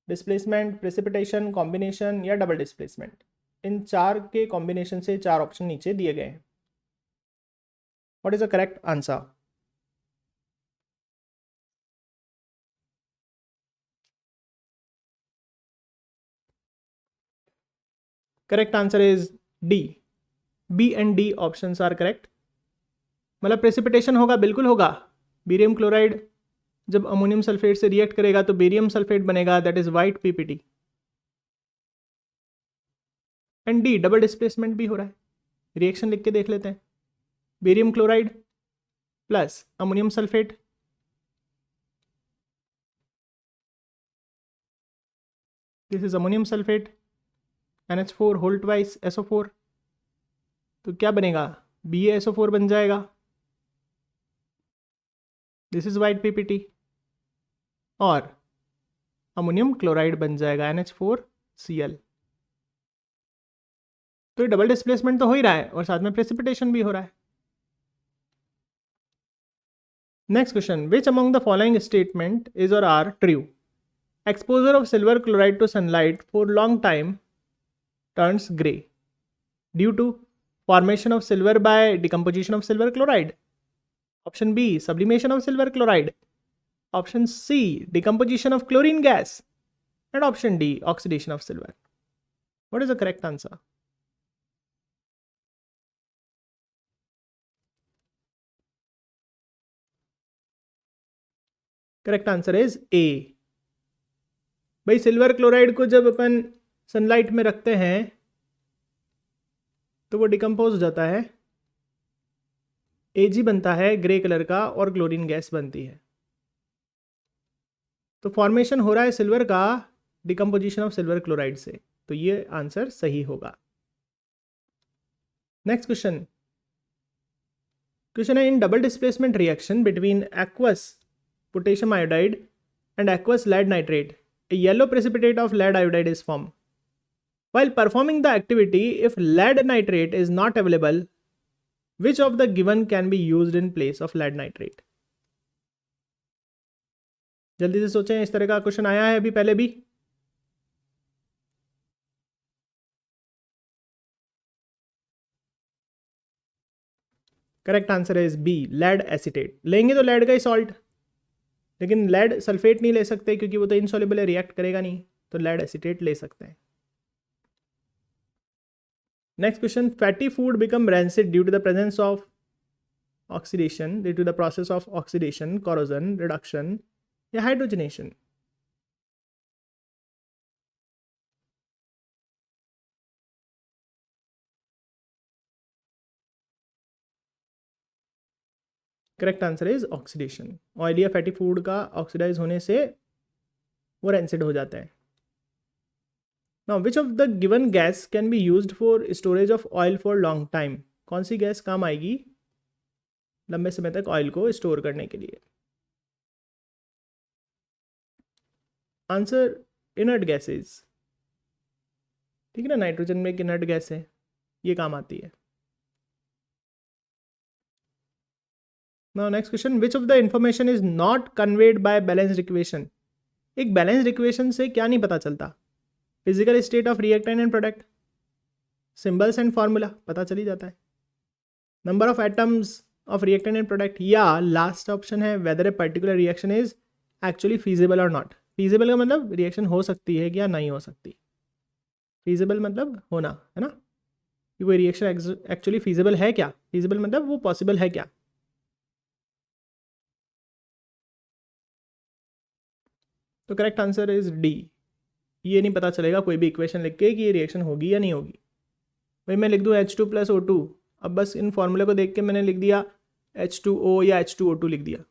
Speaker 1: displacement, precipitation, combination या डबल डिस्प्लेसमेंट। इन चार के कॉम्बिनेशन से 4 ऑप्शन नीचे दिए गए हैं। What is the correct answer? Correct answer is D. B and D options are correct. मतलब प्रेसिपिटेशन होगा, बिल्कुल होगा। बेरियम क्लोराइड जब अमोनियम सल्फेट से रिएक्ट करेगा तो बेरियम सल्फेट बनेगा, that is white PPT. And D double displacement भी हो रहा है। रिएक्शन लिख के देख लेते हैं। Barium chloride plus ammonium sulphate, this is ammonium sulphate, NH4 whole twice SO4, तो क्या बनेगा, BaSO4 बन जाएगा। This is white PPT. और अमोनियम क्लोराइड बन जाएगा NH4Cl। तो ये डबल डिस्प्लेसमेंट तो हो ही रहा है और साथ में प्रेसिपिटेशन भी हो रहा है। Next question, which among the following statement is और are true? Exposure of silver chloride to sunlight for long time turns grey due to formation of silver by decomposition of silver chloride. Option B, sublimation of silver chloride. Option C, decomposition of chlorine gas. And option D, oxidation of silver. What is the correct answer? Correct answer is A. भाई सिल्वर क्लोराइड को जब अपन सनलाइट में रखते हैं तो वो डिकम्पोज हो जाता है, Ag बनता है ग्रे कलर का और क्लोरीन गैस बनती है। तो फॉर्मेशन हो रहा है सिल्वर का डिकम्पोजिशन ऑफ सिल्वर क्लोराइड से, तो ये आंसर सही होगा। नेक्स्ट क्वेश्चन, क्वेश्चन है in double displacement reaction between aqueous potassium iodide and aqueous lead nitrate a yellow precipitate of lead iodide is formed. While performing the activity, if lead nitrate is not available, which of the given can be used in place of lead nitrate? जल्दी से सोचें, इस तरह का क्वेश्चन आया है अभी पहले भी। Correct answer is B, lead acetate. लेंगे तो लेड का ही सॉल्ट, लेकिन लेड सल्फेट नहीं ले सकते क्योंकि वो तो इनसॉल्युबल है, रिएक्ट करेगा नहीं, तो लेड एसीटेट ले सकते हैं। Next question, fatty food become rancid due to the presence of oxidation, due to the process of oxidation, corrosion, reduction या hydrogenation. Correct answer is oxidation. Oily या फैटी फूड का ऑक्सीडाइज होने से वो रैंसिड हो जाता है। Now which of the given gas can be used for storage of oil for long time? कौन सी गैस काम आएगी लंबे समय तक ऑयल को स्टोर करने के लिए? Answer inert gases. ठीक है ना, नाइट्रोजन में एक इनर्ट गैस है, ये काम आती है। Now next question, which of the information is not conveyed by balanced equation? एक बैलेंस्ड इक्वेशन से क्या नहीं पता चलता? Physical state of reactant and product, symbols and formula पता चली जाता है, number of atoms of reactant and product, या लास्ट ऑप्शन है whether a particular reaction is actually feasible और नॉट। फीजिबल का मतलब रिएक्शन हो सकती है या नहीं हो सकती, फीजिबल मतलब होना, है ना, कि कोई रिएक्शन एक्चुअली फीजिबल है क्या, फीजिबल मतलब वो पॉसिबल है क्या। तो करेक्ट आंसर इज डी। ये नहीं पता चलेगा कोई भी इक्वेशन लिख के कि ये रिएक्शन होगी या नहीं होगी। भाई मैं लिख दूँ H2 + O2, अब बस इन फॉर्मूले को देख के मैंने लिख दिया H2O या H2O2 लिख दिया,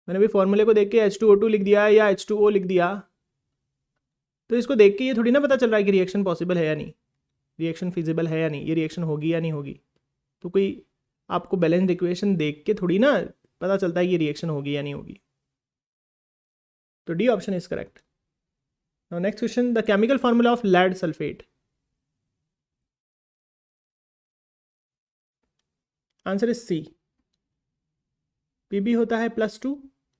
Speaker 1: मैंने भी फॉर्मूले को देख के H2O2 लिख दिया या H2O लिख दिया, तो इसको देख के ये थोड़ी ना पता चल रहा है कि रिएक्शन पॉसिबल है या नहीं, रिएक्शन फिजिबल है या नहीं, ये रिएक्शन होगी या नहीं होगी। तो कोई आपको बैलेंस्ड इक्वेशन देख के थोड़ी ना पता चलता है कि रिएक्शन होगी या नहीं होगी। तो D option is correct. Now next question, the chemical formula of lead sulphate. Answer is C. Pb होता है +2,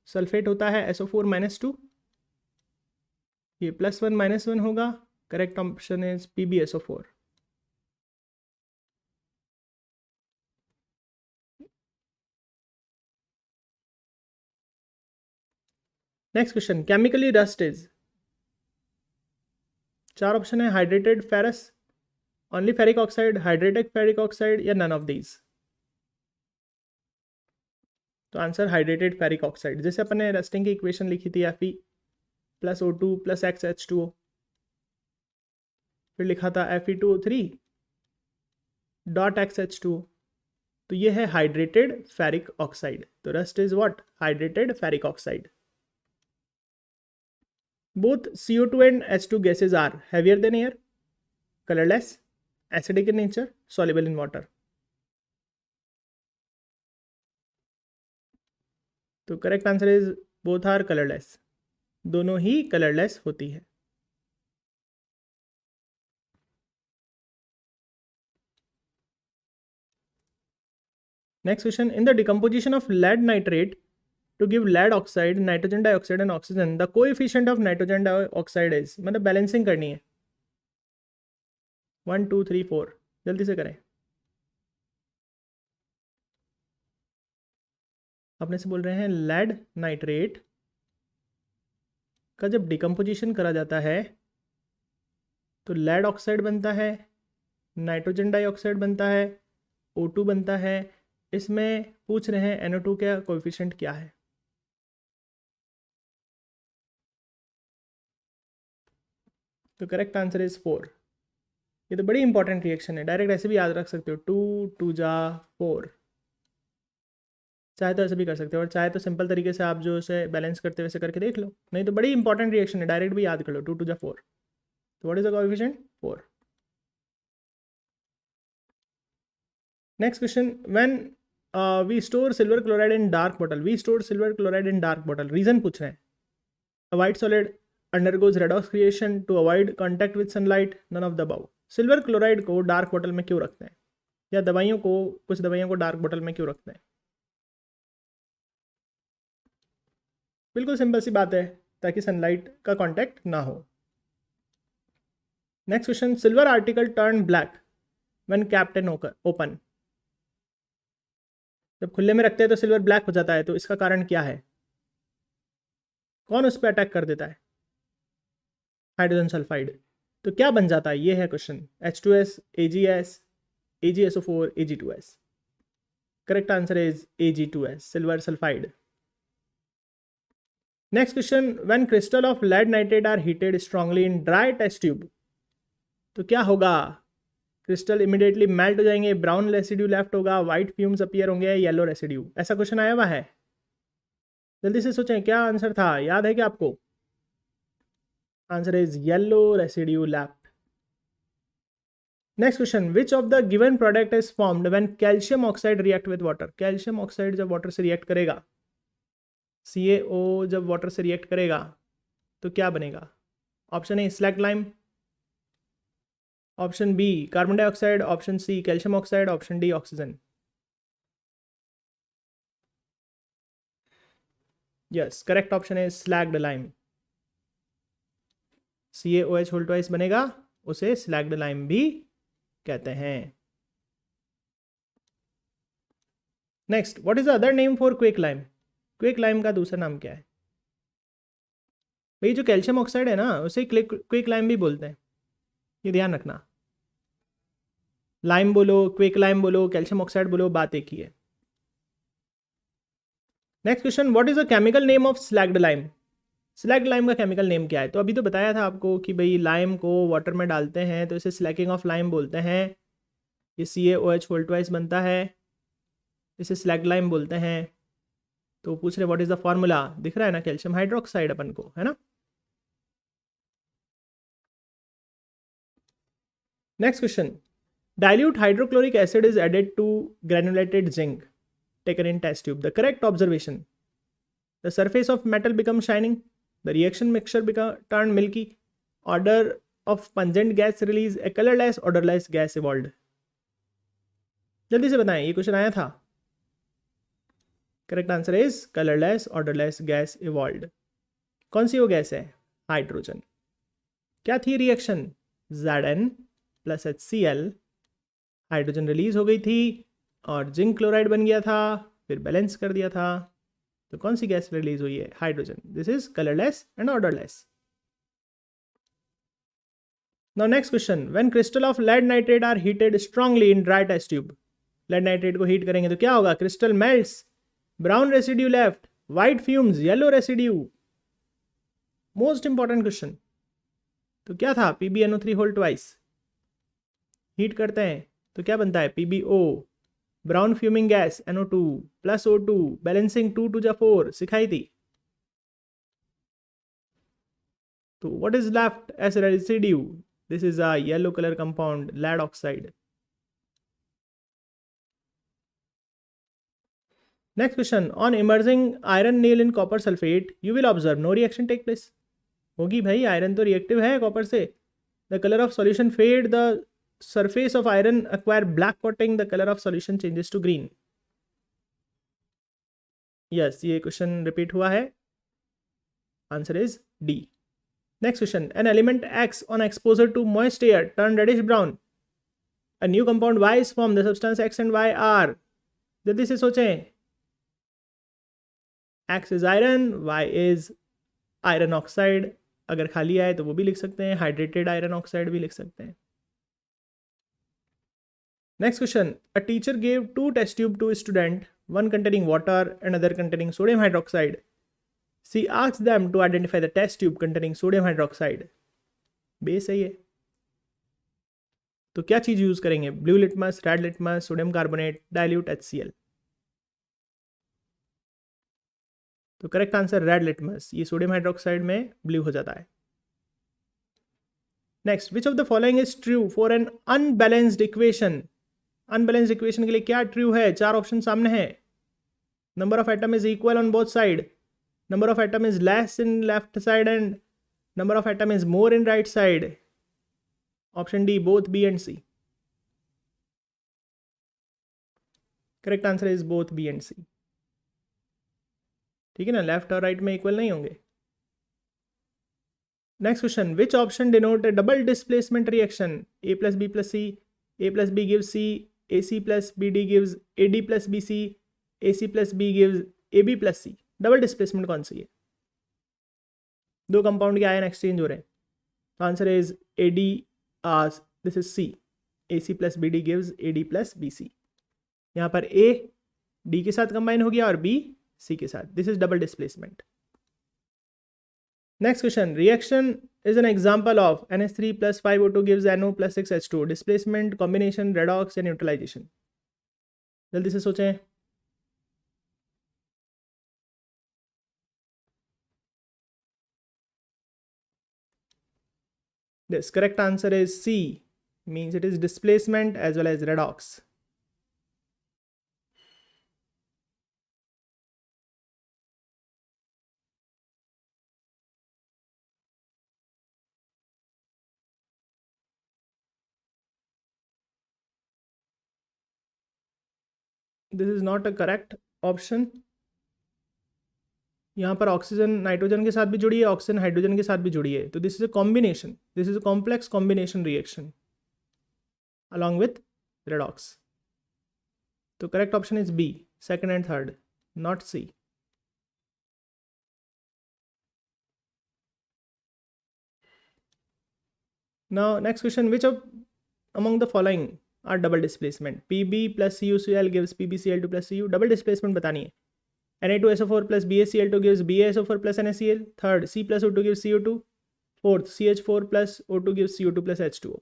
Speaker 1: सल्फेट होता है SO4 -2, ये +1 -1 होगा। Correct option is PbSO4। Next question, chemically rust is. 4 option है, hydrated ferrous, only ferric oxide, hydrated ferric oxide या नन ऑफ दीज। तो आंसर हाइड्रेटेड फेरिक ऑक्साइड। जैसे अपन ने रस्टिंग की इक्वेशन लिखी थी Fe + O2 + XH2O, फिर लिखा था Fe2O3 .XH2O, तो ये है हाइड्रेटेड फेरिक ऑक्साइड। तो rust is what? Hydrated ferric oxide. Both CO2 and H2 gases are heavier than air, colorless, acidic in nature, soluble in water. तो correct answer is both are colourless, दोनों ही कलरलेस होती है। Next question, in the decomposition of lead nitrate to give lead oxide, nitrogen dioxide and oxygen, the coefficient of nitrogen dioxide is. मतलब बैलेंसिंग करनी है। 1 2 3 4, जल्दी से करें। अपने से बोल रहे हैं लेड नाइट्रेट का जब डिकम्पोजिशन करा जाता है तो लेड ऑक्साइड बनता है, नाइट्रोजन डाइऑक्साइड बनता है, O2 बनता है। इसमें पूछ रहे हैं NO2 का कोएफिशिएंट क्या है। तो करेक्ट आंसर इज 4। ये तो बड़ी इंपॉर्टेंट रिएक्शन है, डायरेक्ट ऐसे भी याद रख सकते हो, 2 2 जा 4। चाहे तो ऐसे भी कर सकते हो, और चाहे तो सिंपल तरीके से आप जो उसे बैलेंस करते वैसे करके देख लो। नहीं तो बड़ी इंपॉर्टेंट रिएक्शन है, डायरेक्ट भी याद कर लो, 2 2 जा 4। तो what is the coefficient? 4। Next question, when we store silver chloride in dark bottle, we store silver chloride in dark bottle, reason पूछ रहे हैं। A white solid undergoes redox creation to avoid contact with sunlight, none of the above. Silver chloride को डार्क बॉटल में क्यों रखते हैं, या दवाइयों को, कुछ दवाइयों को डार्क बॉटल में क्यों रखते हैं? बिल्कुल सिंपल सी बात है, ताकि सनलाइट का कांटेक्ट ना हो। Next question, silver article turn black when kept and open. जब खुले में रखते हैं तो सिल्वर ब्लैक हो जाता है, तो इसका कारण क्या है? कौन उस पर अटैक कर देता है? Hydrogen sulphide. तो क्या बन जाता है, ये है question. H2S, AgS, AgSO4, Ag2S। Correct answer is Ag2S, silver sulphide. Next question, when crystal of lead nitrate are heated strongly in dry test tube, तो क्या होगा? क्रिस्टल इमीडिएटली मेल्ट हो जाएंगे, ब्राउन रेसिड्यू लेफ्ट होगा, व्हाइट फ्यूम्स अपीयर होंगे, येलो रेसिड्यू। ऐसा क्वेश्चन आया हुआ है, जल्दी से सोचें क्या आंसर था, याद है क्या आपको? Answer is yellow residue left. Next question, which of the given product is formed when calcium oxide react with water. Calcium oxide जब वाटर से रिएक्ट करेगा, CaO जब वाटर से रिएक्ट करेगा तो क्या बनेगा? Option A slag lime, option B carbon dioxide, option C calcium oxide, option D oxygen. Yes, correct option है slagged lime. CaOH whole twice बनेगा, उसे स्लैग्ड लाइम भी कहते हैं। Next, what is the other name for quick lime. Quick lime का दूसरा नाम क्या है? भाई जो कैल्शियम ऑक्साइड है ना, उसे क्विक लाइम भी बोलते हैं, ये ध्यान रखना। लाइम बोलो, क्विक लाइम बोलो, कैल्शियम ऑक्साइड बोलो, बात एक ही है। Next question, what is the chemical name of slagged lime. Slagged lime का केमिकल नेम क्या है? तो अभी तो बताया था आपको कि भाई लाइम को वाटर में डालते हैं तो इसे स्लैकिंग ऑफ लाइम बोलते हैं। ये CaOH होल ट्वाइस बनता है, इसे स्लैग्ड लाइम बोलते हैं। तो पूछ रहे व्हाट इज द फॉर्मूला, दिख रहा है ना, कैल्शियम हाइड्रोक्साइड अपन को, है ना। Next question, dilute hydrochloric acid is added to granulated zinc taken in test tube. The correct observation: the surface of metal becomes shining, the reaction mixture turned milky, odor of pungent gas release, a colorless odorless gas evolved. जल्दी से बताएं, ये क्वेश्चन आया था। Correct answer is colourless odourless gas evolved. कौन सी वो गैस है? हाइड्रोजन। क्या थी reaction? Zn plus HCl, hydrogen release हो गई थी और जिंक क्लोराइड बन गया था, फिर बैलेंस कर दिया था। तो कौन सी गैस रिलीज हुई है? Hydrogen. This is colourless and odourless. Now next question, when crystal of lead nitrate are heated strongly in dry test tube, lead nitrate को हीट करेंगे तो क्या होगा? Crystal melts, brown residue left, white fumes, yellow residue. Most important question. तो क्या था? PbNO3 whole twice. हीट करते हैं तो क्या बनता है? PbO, brown fuming gas NO2 plus O2, balancing 2 2 4 सिखाई थी। तो what is left as residue? This is a yellow colour compound, lead oxide. Next question, on immersing iron nail in copper sulphate you will observe no reaction take place. होगी भाई, आयरन तो रिएक्टिव है कॉपर से। The colour of solution fade, the surface of iron acquire black coating, the color of solution changes to green. yes, ये क्वेश्चन रिपीट हुआ है। Answer is D. Next question, an element X on exposure to moist air turn reddish brown, a new compound Y is formed, the substance X and Y are। जल्दी से सोचें। X is iron, Y is iron oxide, अगर खाली आए तो वो भी लिख सकते हैं, हाइड्रेटेड आयरन ऑक्साइड भी लिख सकते हैं। Next question, a teacher gave 2 test tube to a student, one containing water, another containing sodium hydroxide. She asked them to identify the test tube containing sodium hydroxide. Base है ये। तो क्या चीज यूज करेंगे? Blue litmus, red litmus, sodium carbonate, dilute HCl। तो करेक्ट आंसर रेड लिटमस, ये सोडियम हाइड्रोक्साइड में ब्लू हो जाता है। Next, which of the following is true for an unbalanced equation? Unbalanced equation के लिए क्या ट्रू है? 4 ऑप्शन सामने है। Number of atom is equal on both side, number of atom is less in left side and number of atom is more in right side. Option D, both B and C. Correct answer is both B and C. ठीक है ना, लेफ्ट और राइट में इक्वल नहीं होंगे। Next question, which option denote A double displacement reaction? A plus B plus C, A plus B gives C, AC plus BD gives AD plus BC, AC plus B gives AB plus C। Double displacement कौन सी है? 2 कंपाउंड के आयन एक्सचेंज हो रहे हैं। तो answer is AD, this is C, AC plus BD gives AD plus BC। यहाँ पर A D के साथ कंबाइन हो गया और B C के साथ, this is double displacement. Next question, reaction is an example of NH3 plus 5O2 gives NO plus 6H2, displacement, combination, redox या neutralization। जल्दी से सोचें। This correct answer is C, means it is displacement as well as redox। This is not a correct option. यहाँ पर ऑक्सीजन नाइट्रोजन के साथ भी जुड़ी है, ऑक्सीजन हाइड्रोजन के साथ भी जुड़ी है, तो this is a combination, this is a complex combination reaction along with redox. तो correct option is B, second and third, not C. Now next question, which of among the following are double displacement? Pb plus CuCl gives PbCl2 plus Cu, double displacement बतानी है। Na2SO4 plus BaCl2 gives BaSO4 plus NaCl, third C plus O2 gives CO2, fourth CH4 plus O2 gives CO2 plus H2O।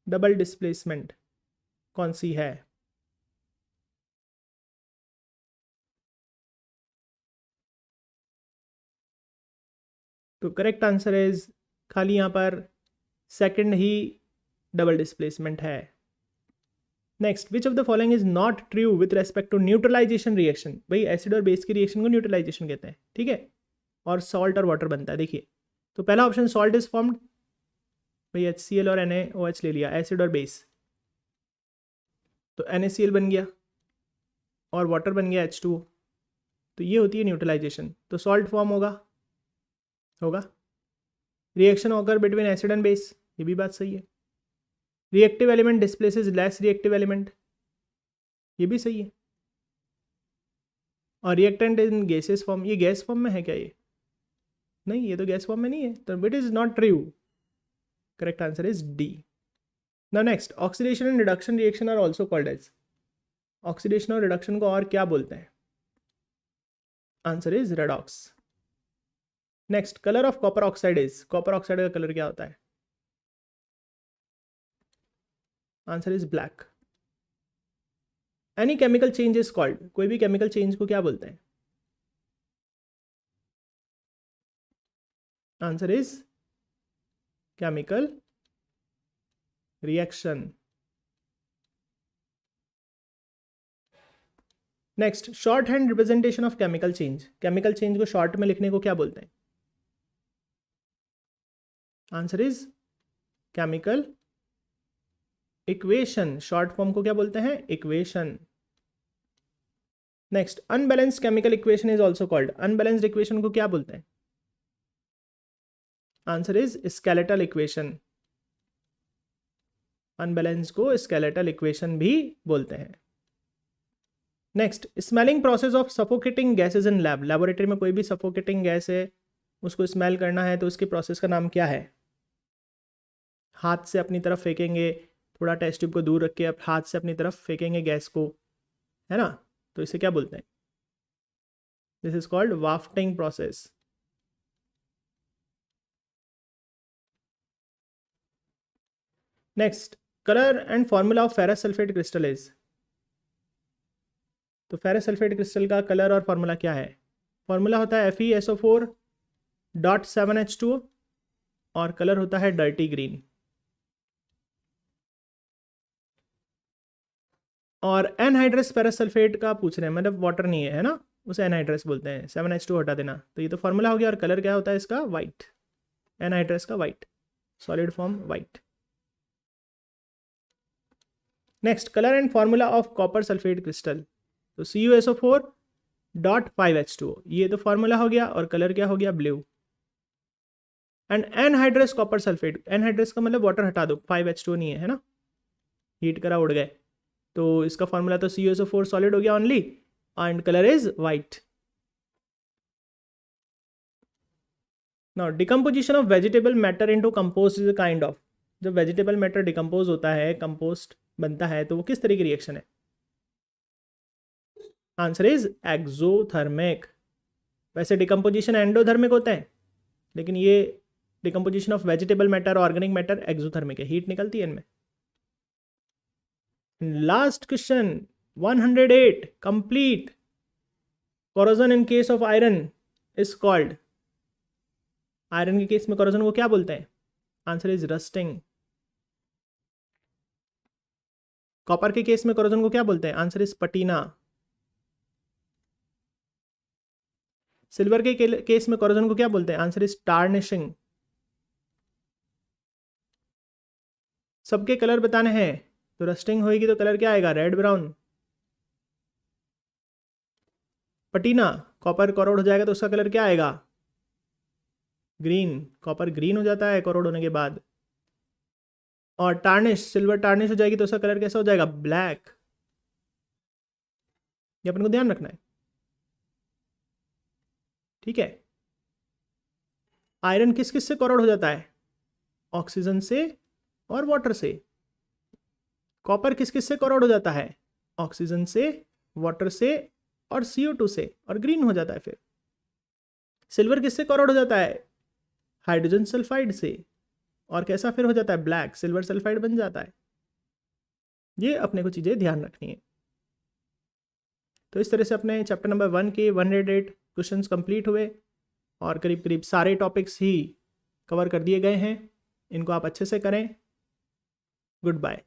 Speaker 1: Double displacement कौन सी है? तो करेक्ट आंसर इज खाली यहाँ पर सेकंड ही डबल डिस्प्लेसमेंट है। Next, which of the following is not true with respect to neutralisation reaction. भाई एसिड और बेस की रिएक्शन को न्यूट्रलाइजेशन कहते हैं, ठीक है, और सॉल्ट और वाटर बनता है। देखिए, तो पहला ऑप्शन सॉल्ट इज फॉर्म्ड, भाई HCl और NaOH ले लिया, एसिड और बेस, तो NaCl बन गया और वाटर बन गया H2O, तो ये होती है न्यूट्रलाइजेशन। तो सॉल्ट फॉर्म होगा। Reaction occur between acid and base, ये भी बात सही है। Reactive element displaces less reactive element, ये भी सही है। और रिएक्टेंट इन गैसेस फॉर्म, ये गैस फॉर्म में है क्या? ये नहीं, ये तो गैस फॉर्म में नहीं है, तो it is not true. Correct answer is D. Now next, oxidation and reduction reaction are also called as. Oxidation और रिडक्शन को और क्या बोलते हैं? Answer is redox. Next, colour of copper oxide is, copper oxide का कलर क्या होता है? Answer is black. Any chemical change is called, कोई भी केमिकल चेंज को क्या बोलते हैं? Answer is chemical reaction. Next, shorthand representation of chemical change, chemical change को शॉर्ट में लिखने को क्या बोलते हैं? Answer is chemical equation, short form को क्या बोलते हैं? Equation. Next, unbalanced chemical equation is also called, unbalanced equation को क्या बोलते हैं? Answer is skeletal equation, unbalanced को स्केलेटल इक्वेशन भी बोलते हैं। Next, smelling process of suffocating gases in lab, laboratory में कोई भी सफोकेटिंग गैस है उसको स्मेल करना है तो उसकी प्रोसेस का नाम क्या है? हाथ से अपनी तरफ फेंकेंगे, थोड़ा टेस्ट ट्यूब को दूर रख के हाथ से अपनी तरफ फेंकेंगे गैस को, है ना, तो इसे क्या बोलते हैं? This is called wafting process. Next, colour and formula of ferrous sulphate crystal is, तो फेरस सल्फेट क्रिस्टल का कलर और फॉर्मूला क्या है? फॉर्मूला होता है FeSO4.7H2O और कलर होता है डर्टी ग्रीन। और एनहाइड्रस फेरस सल्फेट का पूछ रहे हैं, मतलब वाटर नहीं है ना, उसे एनहाइड्रस बोलते हैं, 7H2 हटा देना, तो ये तो फॉर्मूला हो गया। और कलर क्या होता है इसका? वाइट, एनहाइड्रस का white, solid form white. Next, colour and formula of copper sulphate crystal, तो CuSO4.5H2O, ये तो फॉर्मूला हो गया और कलर क्या हो गया? Blue. And anhydrous copper sulphate, anhydrous का मतलब वाटर हटा दो, 5H2O नहीं है ना, हीट करा उड़ गए, तो इसका फॉर्मूला तो CuSO4 सॉलिड हो गया only, and colour is white. Now, decomposition of vegetable matter into compost is a kind of, जब वेजिटेबल मैटर डिकम्पोज होता है, कंपोस्ट बनता है, तो वो किस तरह की रिएक्शन है? Answer is exothermic. वैसे डिकम्पोजिशन एंडोथर्मिक होता है, लेकिन ये decomposition of vegetable matter, organic matter exothermic है, हीट निकलती है इनमें। Last question 108, complete corrosion in case of iron is called, iron के केस में कोरोजन को क्या बोलते हैं? Answer is rusting. कॉपर के केस में कोरोजन को क्या बोलते हैं? Answer is patina. सिल्वर के केस में कोरोजन को क्या बोलते हैं? Answer is tarnishing. सबके कलर बताने हैं, तो रस्टिंग होगी तो कलर क्या आएगा? Red brown. Patina, copper corrode हो जाएगा तो उसका कलर क्या आएगा? ग्रीन, कॉपर ग्रीन हो जाता है कोरोड होने के बाद। और टार्निश, सिल्वर टार्निश हो जाएगी तो उसका कलर कैसा हो जाएगा? ब्लैक। ये अपन को ध्यान रखना है, ठीक है। आयरन किस किस से कोरोड हो जाता है? ऑक्सीजन से और वाटर से। कॉपर किस किस से कोरोड हो जाता है? ऑक्सीजन से, वाटर से और CO2 से, और ग्रीन हो जाता है फिर। सिल्वर किससे कोरोड हो जाता है? हाइड्रोजन सल्फाइड से, और कैसा फिर हो जाता है? ब्लैक, सिल्वर सल्फाइड बन जाता है। ये अपने को चीज़ें ध्यान रखनी है। तो इस तरह से अपने चैप्टर नंबर 1 के 108 क्वेश्चंस कंप्लीट हुए। और करीब करीब सारे टॉपिक्स ही कवर कर दिए गए हैं। इनको आप अच्छे से करें। Good bye.